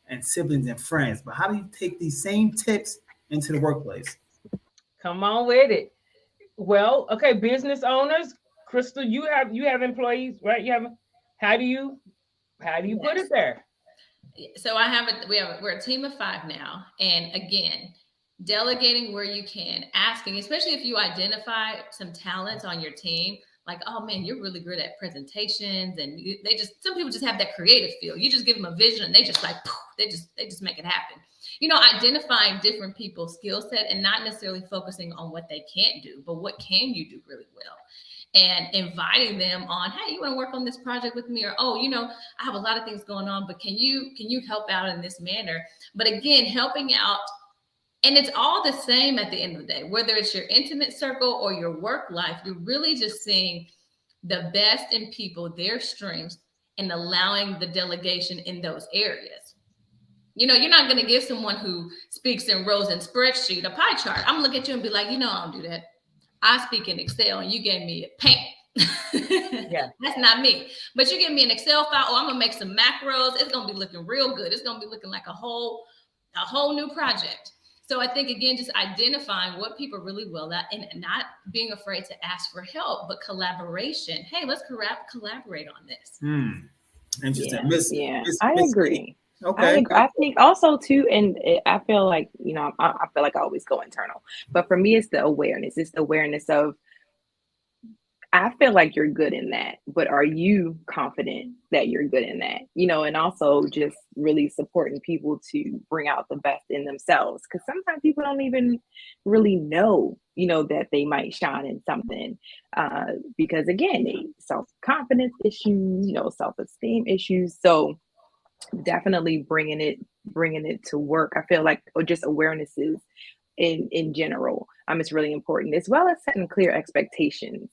S2: and siblings and friends. But how do you take these same tips into the workplace?
S1: Come on with it. Well, okay, business owners, Chrystal, you have employees, right? How do you put it there?
S4: So we're a team of 5 now, and again, delegating where you can, asking, especially if you identify some talents on your team, like, oh man, you're really good at presentations, and some people just have that creative feel. You just give them a vision, and they just like, poof, they just make it happen. Identifying different people's skill set and not necessarily focusing on what they can't do, but what can you do really well. And inviting them on, hey, you want to work on this project with me? Or, oh, I have a lot of things going on, but can you help out in this manner? But again, helping out. And it's all the same at the end of the day, whether it's your intimate circle or your work life, you're really just seeing the best in people, their strengths, and allowing the delegation in those areas. You're not going to give someone who speaks in rows and spreadsheet a pie chart. I'm going to look at you and be like, I don't do that. I speak in Excel and you gave me a paint. Yeah, that's not me. But you give me an Excel file. Oh, I'm going to make some macros. It's going to be looking real good. It's going to be looking like a whole new project. So I think, again, just identifying what people are really well at and not being afraid to ask for help, but collaboration. Hey, let's collaborate on this.
S2: Interesting.
S3: I agree.
S2: Okay.
S3: I think also too, and I feel like, I feel like I always go internal, but for me, it's the awareness. It's the awareness of, I feel like you're good in that, but are you confident that you're good in that? And also just really supporting people to bring out the best in themselves. Because sometimes people don't even really know, that they might shine in something. Because again, self-confidence issues, self-esteem issues. So definitely bringing it to work. I feel like, or just awarenesses in general, it's really important, as well as setting clear expectations.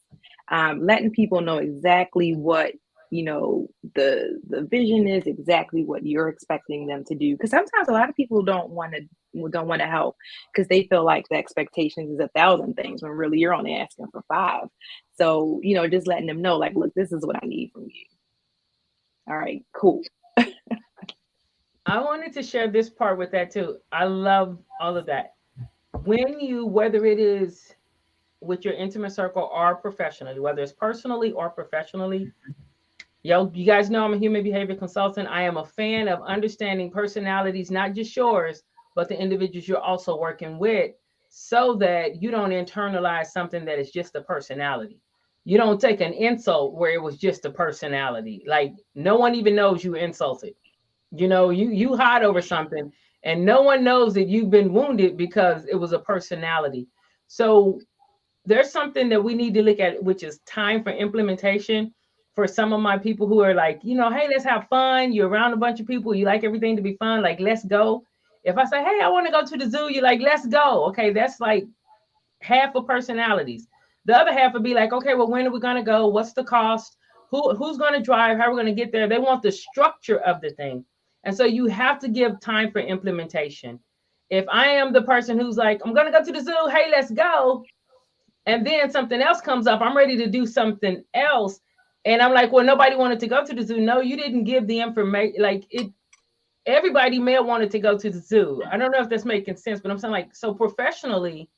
S3: Letting people know exactly what, the vision is, exactly what you're expecting them to do. Because sometimes a lot of people don't want to help because they feel like the expectations is 1,000 things when really you're only asking for 5. So, just letting them know, like, look, this is what I need from you. All right, cool.
S1: I wanted to share this part with that too. I love all of that. Whether it is with your intimate circle or professionally, whether it's personally or professionally, you guys know I'm a human behavior consultant. I am a fan of understanding personalities, not just yours, but the individuals you're also working with, so that you don't internalize something that is just a personality. You don't take an insult where it was just a personality. Like, no one even knows you insulted. You hide over something and no one knows that you've been wounded because it was a personality. So there's something that we need to look at, which is time for implementation. For some of my people who are like, hey, let's have fun. You're around a bunch of people. You like everything to be fun. Like, let's go. If I say, hey, I want to go to the zoo, you're like, let's go. Okay, that's like half of personalities. The other half would be like, okay, well, when are we going to go? What's the cost? Who's going to drive? How are we going to get there? They want the structure of the thing. And so you have to give time for implementation. If I am the person who's like, I'm going to go to the zoo, hey, let's go, and then something else comes up, I'm ready to do something else, And I'm like, well, nobody wanted to go to the zoo. No, you didn't give the information. Like it, everybody may have wanted to go to the zoo. I don't know if that's making sense, but I'm saying like, so professionally,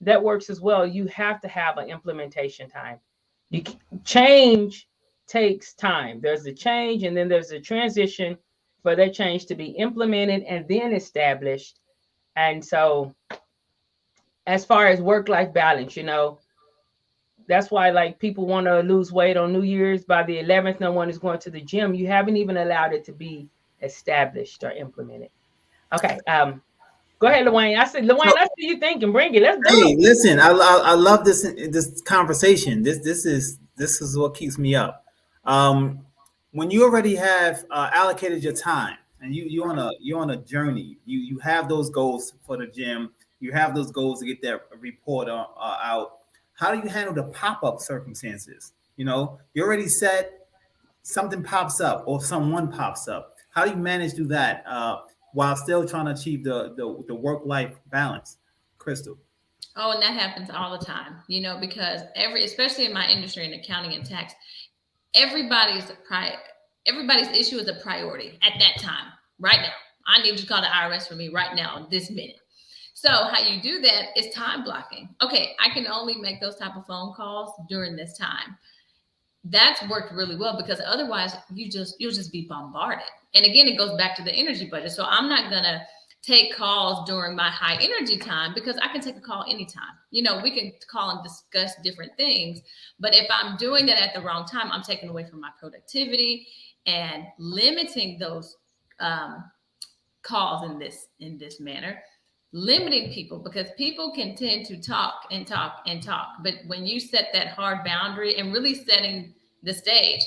S1: that works as well. You have to have an implementation time. Change takes time. There's a change, and then there's a transition for that change to be implemented and then established. And so, as far as work-life balance, that's why like people want to lose weight on New Year's. By the 11th, no one is going to the gym. You haven't even allowed it to be established or implemented. Okay. Go ahead, Dwayne. I said, Dwayne, let's see you thinking. Bring it. Let's go.
S2: Hey, listen, I love this conversation. This is what keeps me up. When you already have allocated your time and you're on a journey, you have those goals for the gym, you have those goals to get that report out. How do you handle the pop-up circumstances? You already said something pops up or someone pops up. How do you manage to do that while still trying to achieve the work-life balance? Chrystal.
S4: Oh, and that happens all the time, because especially in my industry in accounting and tax, everybody's issue is a priority at that time, right now. I need you to call the IRS for me right now, this minute. So how you do that is time blocking. Okay, I can only make those type of phone calls during this time. That's worked really well because otherwise you'll just be bombarded. And again, it goes back to the energy budget. So I'm not gonna take calls during my high energy time because I can take a call anytime. We can call and discuss different things, but if I'm doing that at the wrong time, I'm taking away from my productivity and limiting those calls in this manner. Limiting people because people can tend to talk and talk and talk. But when you set that hard boundary and really setting the stage,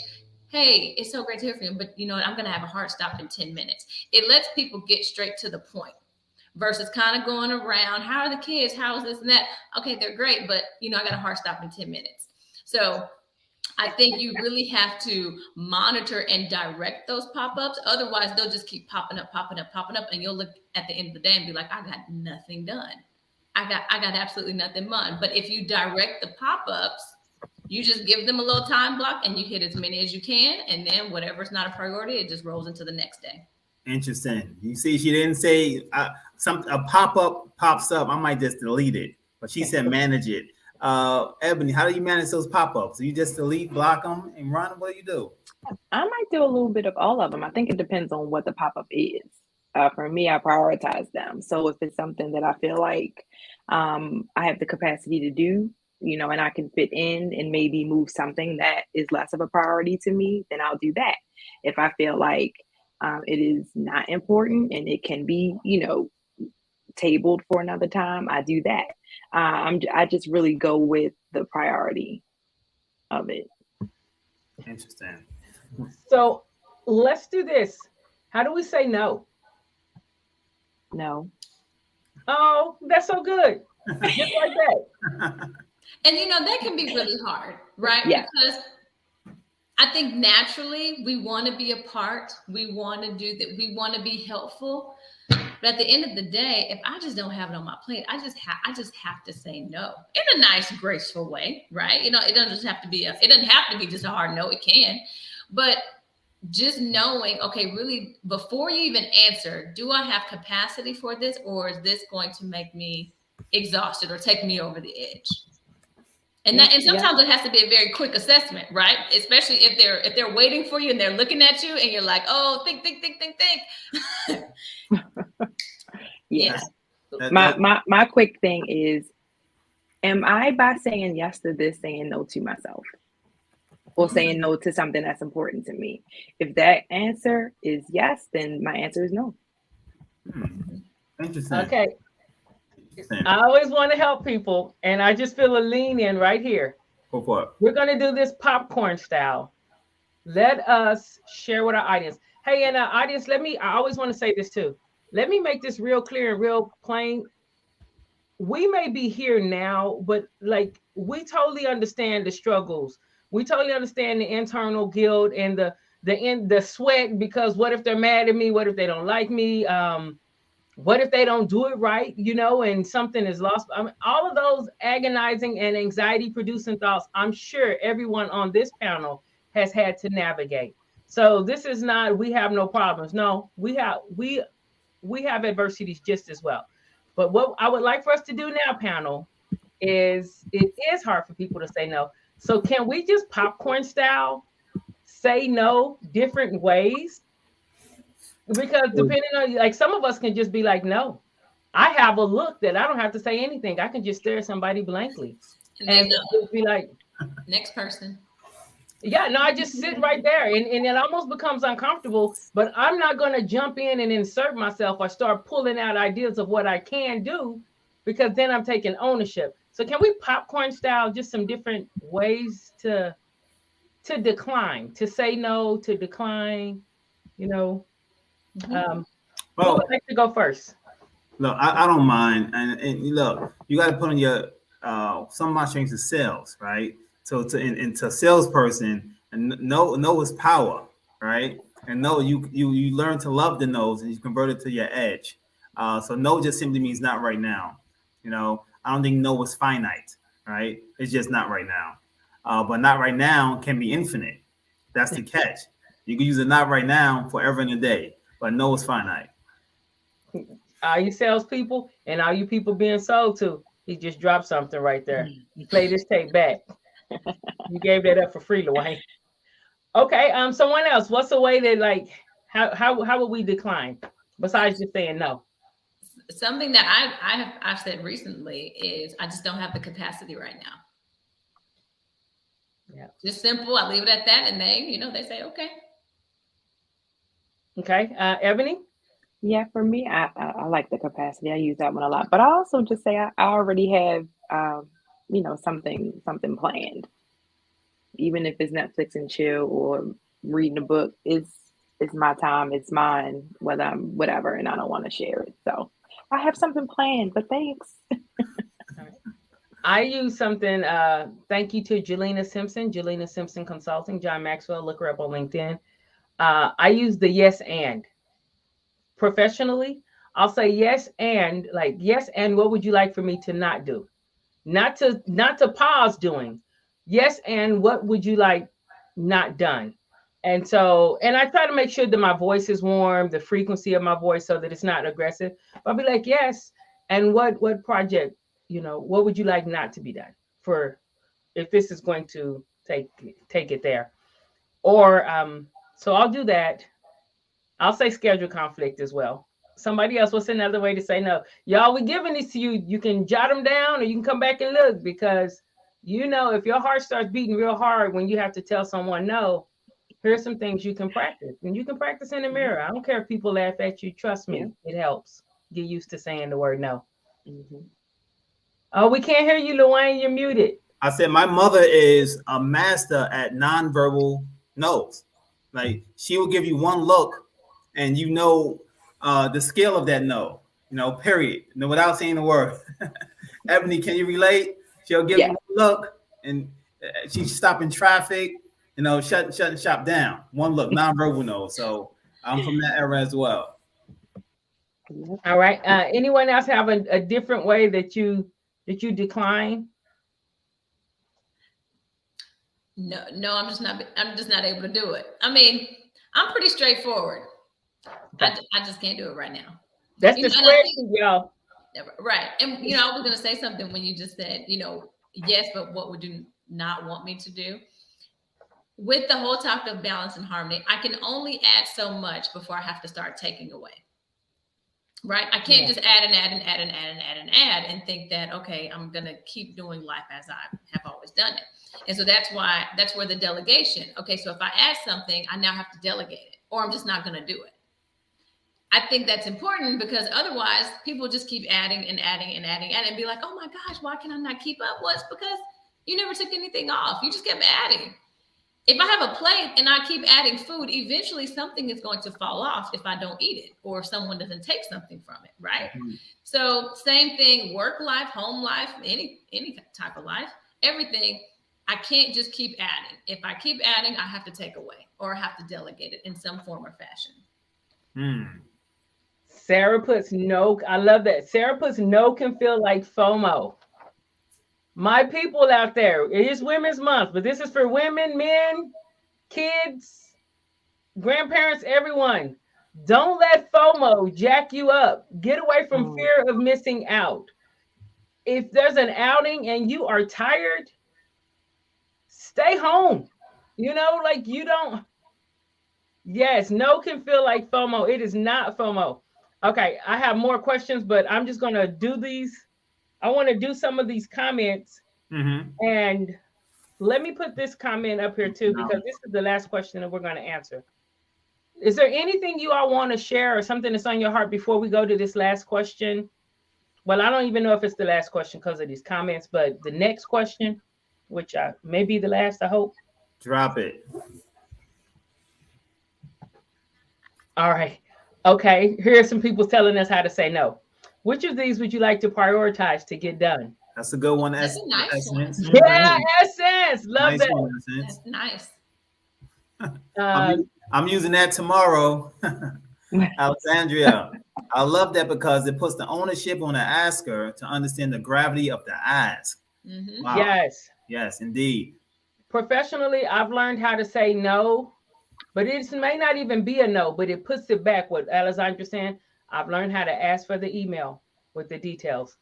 S4: hey, it's so great to hear from you, but I'm going to have a hard stop in 10 minutes. It lets people get straight to the point versus kind of going around. How are the kids? How is this and that? Okay, they're great, but I got a hard stop in 10 minutes. So I think you really have to monitor and direct those pop-ups. Otherwise, they'll just keep popping up. And you'll look at the end of the day and be like, I got nothing done. I got absolutely nothing done. But if you direct the pop-ups, you just give them a little time block and you hit as many as you can. And then whatever's not a priority, it just rolls into the next day.
S2: Interesting. You see, she didn't say a pop-up pops up. I might just delete it. But she said manage it. Eboni, how do you manage those pop-ups? Do you just delete, block them, and run? What do you do?
S3: I might do a little bit of all of them. I think it depends on what the pop-up is. For me, I prioritize them. So if it's something that I feel like I have the capacity to do, and I can fit in and maybe move something that is less of a priority to me, then I'll do that. If I feel like it is not important and it can be, tabled for another time, I do that. I just really go with the priority of it.
S2: Interesting.
S1: So let's do this. How do we say no?
S3: No.
S1: Oh, that's so good. Just like that.
S4: And that can be really hard, right?
S3: Yeah.
S4: Because I think naturally we want to be a part. We want to do that. We want to be helpful. But at the end of the day, if I just don't have it on my plate, I just have to say no in a nice, graceful way, right? It doesn't have to be just a hard no. It can, but just knowing, okay, really, before you even answer, do I have capacity for this, or is this going to make me exhausted or take me over the edge? And sometimes it has to be a very quick assessment, right? Especially if they're waiting for you and they're looking at you and you're like, oh, think.
S3: Yeah. My quick thing is, am I, by saying yes to this, saying no to myself? Or saying no to something that's important to me? If that answer is yes, then my answer is no.
S2: Interesting.
S1: Okay. I always want to help people, and I just feel a lean in right here.
S2: Go for it.
S1: We're going to do this popcorn style. Let us share with our audience. Hey, and our audience, I always want to say this too. Let me make this real clear and real plain. We may be here now, but like we totally understand the struggles. We totally understand the internal guilt and the sweat, because what if they're mad at me? What if they don't like me? What if they don't do it right, and something is lost? All of those agonizing and anxiety producing thoughts, I'm sure everyone on this panel has had to navigate. So this is not, we have no problems. No, we have adversities just as well. But what I would like for us to do now, panel, is it is hard for people to say no. So can we just popcorn style say no different ways? Because depending on, like, some of us can just be like, no. I have a look that I don't have to say anything. I can just stare at somebody blankly and just be like,
S4: next person.
S1: Yeah, no, I just sit right there, and it almost becomes uncomfortable, but I'm not going to jump in and insert myself or start pulling out ideas of what I can do, because then I'm taking ownership. So can we popcorn style just some different ways to decline, to say no, to decline, you know? Who would like to go first?
S2: Look, I don't mind. And look, you got to put on your, some of my strengths is sales, right? So to salesperson, and no is power, right? And no, you learn to love the no's and you convert it to your edge. So no just simply means not right now. You know, I don't think no is finite, right? It's just not right now. But not right now can be infinite. That's the catch. You can use a not right now forever and a day, but no is finite.
S1: All you salespeople and all you people being sold to, he just dropped something right there. You play this tape back. You gave that up for free, Luane. Okay, someone else. What's the way that, like, how would we decline besides just saying no?
S4: Something that I've said recently is I just don't have the capacity right now.
S1: Yeah,
S4: just simple. I leave it at that, and they say okay.
S1: Okay, Eboni.
S3: Yeah, for me, I like the capacity. I use that one a lot, but I also just say I already have something planned, even if it's Netflix and chill or reading a book. It's my time, it's mine, whether I'm whatever, and I don't want to share it. So I have something planned, but thanks.
S1: I use something. Thank you to Jelena Simpson Consulting, John Maxwell. Look her up on LinkedIn. I use the yes and. Professionally, I'll say yes and, like, yes and what would you like for me to not do? Not to pause doing. Yes and what would you like not done? And I try to make sure that my voice is warm, the frequency of my voice, so that it's not aggressive. But I'll be like, yes, and what project, what would you like not to be done, for if this is going to take it there? Or so I'll do that. I'll say schedule conflict as well. Somebody else, what's another way to say no? Y'all, we're giving these to you. You can jot them down or you can come back and look, because, if your heart starts beating real hard when you have to tell someone no, here's some things you can practice. And you can practice in the mirror. I don't care if people laugh at you. Trust me, It helps. Get used to saying the word no. Mm-hmm. Oh, we can't hear you, Luane. You're muted.
S2: I said my mother is a master at nonverbal no's. Like, she will give you one look, and the scale of that no, period. Without saying the word. Eboni, can you relate? She'll give you a look, and she's stopping traffic, shutting shop down. One look, nonverbal no. So I'm from that era as well.
S1: All right. Anyone else have a different way that you decline?
S4: No, I'm just not able to do it. I mean, I'm pretty straightforward. I just can't do it right now.
S1: That's the spreadsheet, y'all.
S4: Right. And, I was going to say something when you just said, yes, but what would you not want me to do? With the whole topic of balance and harmony, I can only add so much before I have to start taking away. Right. I can't just add and think that, okay, I'm going to keep doing life as I have always done it. And so that's where the delegation. Okay. So if I add something, I now have to delegate it, or I'm just not going to do it. I think that's important, because otherwise people just keep adding and be like, oh my gosh, why can I not keep up? Well, it's because you never took anything off. You just kept adding. If I have a plate and I keep adding food, eventually something is going to fall off if I don't eat it, or if someone doesn't take something from it, right? Mm-hmm. So same thing, work life, home life, any type of life, everything. I can't just keep adding. If I keep adding, I have to take away, or I have to delegate it in some form or fashion.
S1: Sarah puts no. I love that. Sarah puts no can feel like FOMO. My people out there, it is Women's Month, but this is for women, men. kids, grandparents, everyone, don't let FOMO jack you up. Get away from fear of missing out. If there's an outing and you are tired, stay home. You know, like you don't. Yes, no can feel like FOMO. It is not FOMO. Okay, I have more questions, but I'm just going to do these. I want to do some of these comments. And let me put this comment up here too, because this is the last question that we're going to answer. Is there anything you all want to share or something that's on your heart before we go to this last question? Well, I don't even know if it's the last question because of these comments, but the next question, which may be the last, I hope.
S2: Drop it.
S1: All right. Okay. Here are some people telling us how to say no. Which of these would you like to prioritize to get done?
S2: That's a good one.
S4: That's a nice one.
S1: Yeah, Essence. Love
S2: nice
S1: that.
S2: One, Essence.
S4: That's nice.
S2: I'm using that tomorrow. Alexandria. I love that because it puts the ownership on the asker to understand the gravity of the ask. Wow.
S1: Yes.
S2: Yes, indeed.
S1: Professionally, I've learned how to say no, but it may not even be a no, but it puts it back. What Alexandra saying, I've learned how to ask for the email with the details.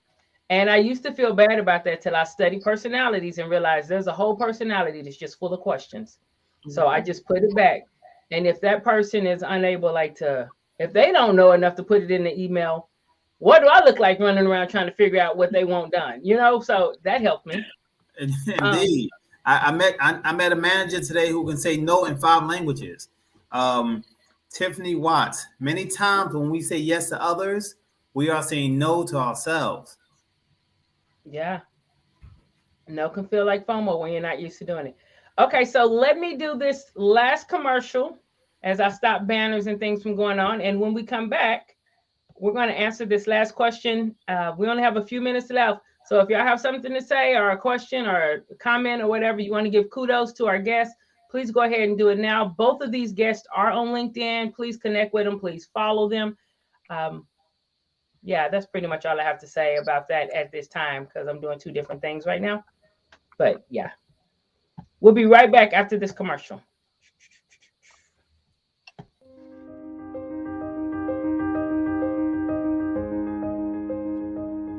S1: And I used to feel bad about that till I studied personalities and realized there's a whole personality that's just full of questions. So I just put it back. And if that person is unable, if they don't know enough to put it in the email, what do I look like running around trying to figure out what they want done? You know, so that helped me.
S2: Indeed. I met a manager today who can say no in 5 languages. Tiffany Watts. Many times when we say yes to others, we are saying no to ourselves.
S1: Yeah. No can feel like FOMO when you're not used to doing it. Okay, so let me do this last commercial as I stop banners and things from going on. And when we come back, we're going to answer this last question. We only have a few minutes left. So if y'all have something to say or a question or a comment or whatever, you want to give kudos to our guests, please go ahead and do it now. Both of these guests are on LinkedIn. Please connect with them. Please follow them. Yeah, that's pretty much all I have to say about that at this time because I'm doing 2 different things right now. But yeah, we'll be right back after this commercial.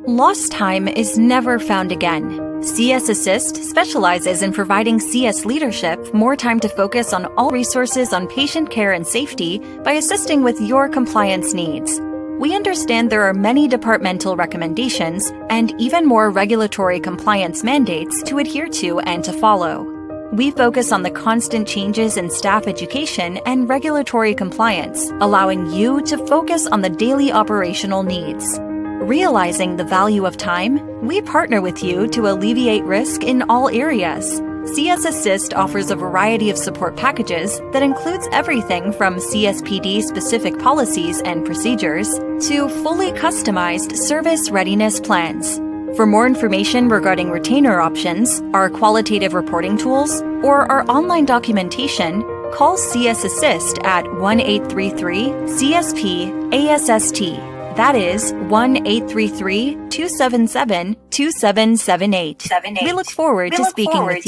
S6: Lost time is never found again. CS Assist specializes in providing CS leadership more time to focus on all resources on patient care and safety by assisting with your compliance needs. We understand there are many departmental recommendations and even more regulatory compliance mandates to adhere to and to follow. We focus on the constant changes in staff education and regulatory compliance, allowing you to focus on the daily operational needs. Realizing the value of time, we partner with you to alleviate risk in all areas. CS Assist offers a variety of support packages that includes everything from CSPD-specific policies and procedures to fully customized service readiness plans. For more information regarding retainer options, our qualitative reporting tools, or our online documentation, call CS Assist at 1-833-CSP-ASST. That is 1-833-277-2778. We look forward to speaking with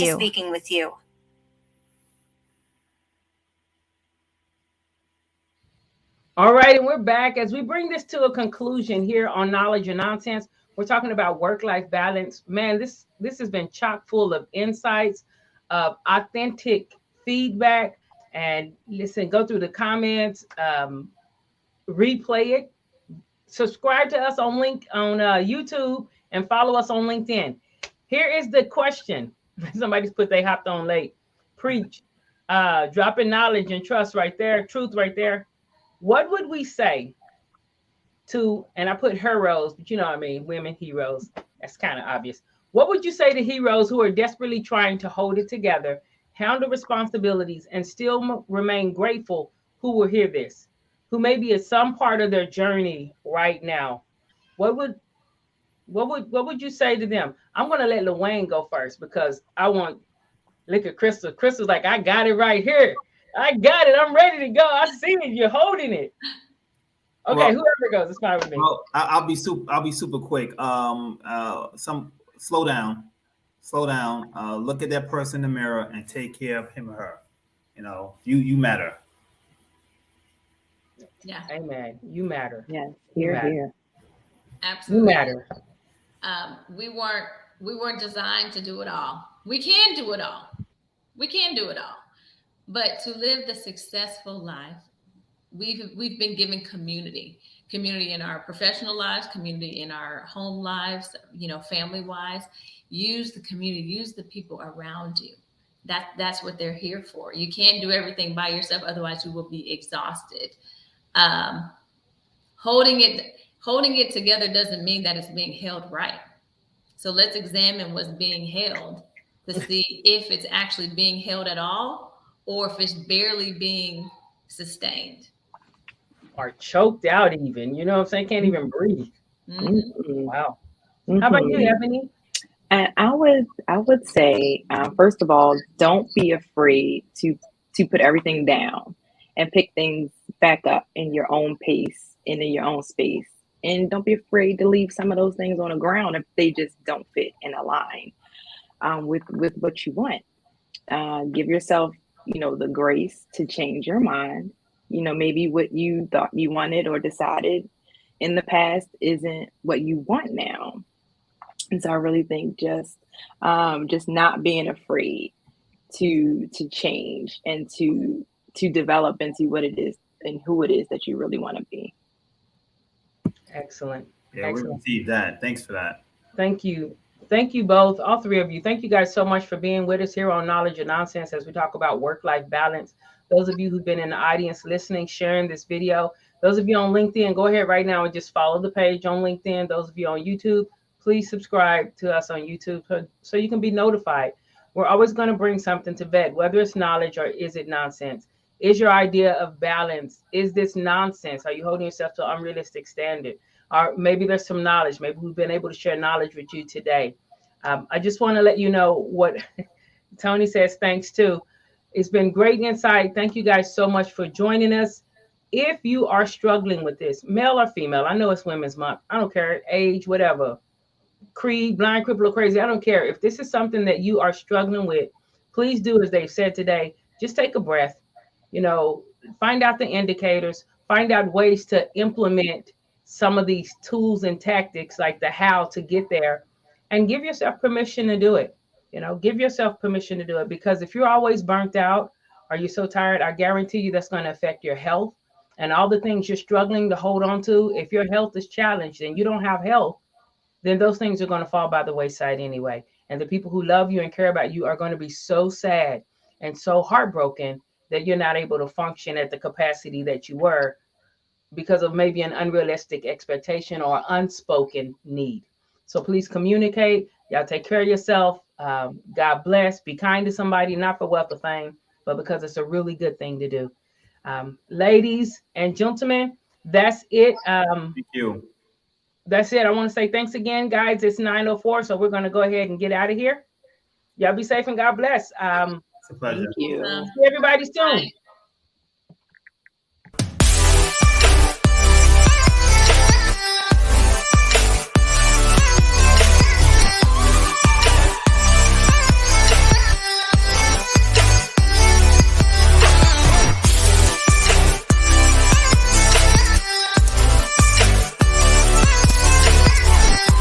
S6: you.
S1: All right, and we're back. As we bring this to a conclusion here on Knowledge and Nonsense, we're talking about work-life balance. Man, this has been chock full of insights, of authentic feedback. And listen, go through the comments, replay it. Subscribe to us on YouTube and follow us on LinkedIn. Here is the question. Somebody's put they hopped on late. Preach. Dropping knowledge and trust right there. Truth right there. What would we say to, and I put heroes, but you know what I mean, women heroes. That's kind of obvious. What would you say to heroes who are desperately trying to hold it together, handle responsibilities, and still remain grateful, who will hear this? Who may be at some part of their journey right now? What would you say to them? I'm going to let Lil Wayne go first because I want look at Chrystal. Crystal's like, I got it right here. I got it. I'm ready to go. I see it. You're holding it. Okay, well, whoever goes, it's fine with me.
S2: Well, I'll be super quick. Slow down. Look at that person in the mirror and take care of him or her. You know, you matter.
S4: Yeah,
S1: Amen. You matter.
S3: Yes,
S1: You
S3: here,
S1: matter.
S3: here.
S4: absolutely.
S1: You matter.
S4: We weren't designed to do it all. We can do it all. We can do it all. But to live the successful life, we've been given community in our professional lives, community in our home lives, family wise. Use the community, use the people around you. That's what they're here for. You can't do everything by yourself, otherwise you will be exhausted. Holding it together doesn't mean that it's being held right. So let's examine what's being held to see if it's actually being held at all, or if it's barely being sustained.
S1: Or choked out even. You know what I'm saying? Can't even breathe.
S3: Mhm.
S1: Wow. How about you,
S3: Mhm.
S1: Ebony?
S3: And I would say, first of all, don't be afraid to put everything down and pick things back up in your own pace and in your own space. And don't be afraid to leave some of those things on the ground if they just don't fit and align with what you want. Give yourself, the grace to change your mind. Maybe what you thought you wanted or decided in the past isn't what you want now. And so I really think just not being afraid to change and to develop into what it is and who it is that you really want to be.
S1: Excellent.
S2: Yeah, we
S1: Excellent.
S2: received that. Thanks for that.
S1: Thank you. Thank you both, all three of you. Thank you guys so much for being with us here on Knowledge and Nonsense as we talk about work-life balance. Those of you who've been in the audience listening, sharing this video, those of you on LinkedIn, go ahead right now and just follow the page on LinkedIn. Those of you on YouTube, please subscribe to us on YouTube so you can be notified. We're always going to bring something to vet, whether it's knowledge or is it nonsense. Is your idea of balance, is this nonsense? Are you holding yourself to an unrealistic standard? Or maybe there's some knowledge. Maybe we've been able to share knowledge with you today. I just want to let you know what Tony says. Thanks too. It's been great insight. Thank you guys so much for joining us. If you are struggling with this, male or female, I know it's Women's Month. I don't care, age, whatever, creed, blind, crippled, or crazy. I don't care. If this is something that you are struggling with, please do as they've said today. Just take a breath. Find out the indicators. Find out ways to implement some of these tools and tactics, like the how to get there, and give yourself permission to do it. Give yourself permission to do it, because if you're always burnt out or you're so tired, I guarantee you that's going to affect your health and all the things you're struggling to hold on to. If your health is challenged and you don't have health, then those things are going to fall by the wayside anyway. And the people who love you and care about you are going to be so sad and so heartbroken that you're not able to function at the capacity that you were because of maybe an unrealistic expectation or unspoken need. So please communicate. Y'all take care of yourself. God bless. Be kind to somebody, not for wealth or fame, but because it's a really good thing to do. Ladies and gentlemen, that's it.
S2: Thank you.
S1: That's it. I want to say thanks again, guys. It's 9:04, so we're going to go ahead and get out of here. Y'all be safe and God bless.
S2: It's a pleasure.
S3: Thank you.
S1: See everybody soon.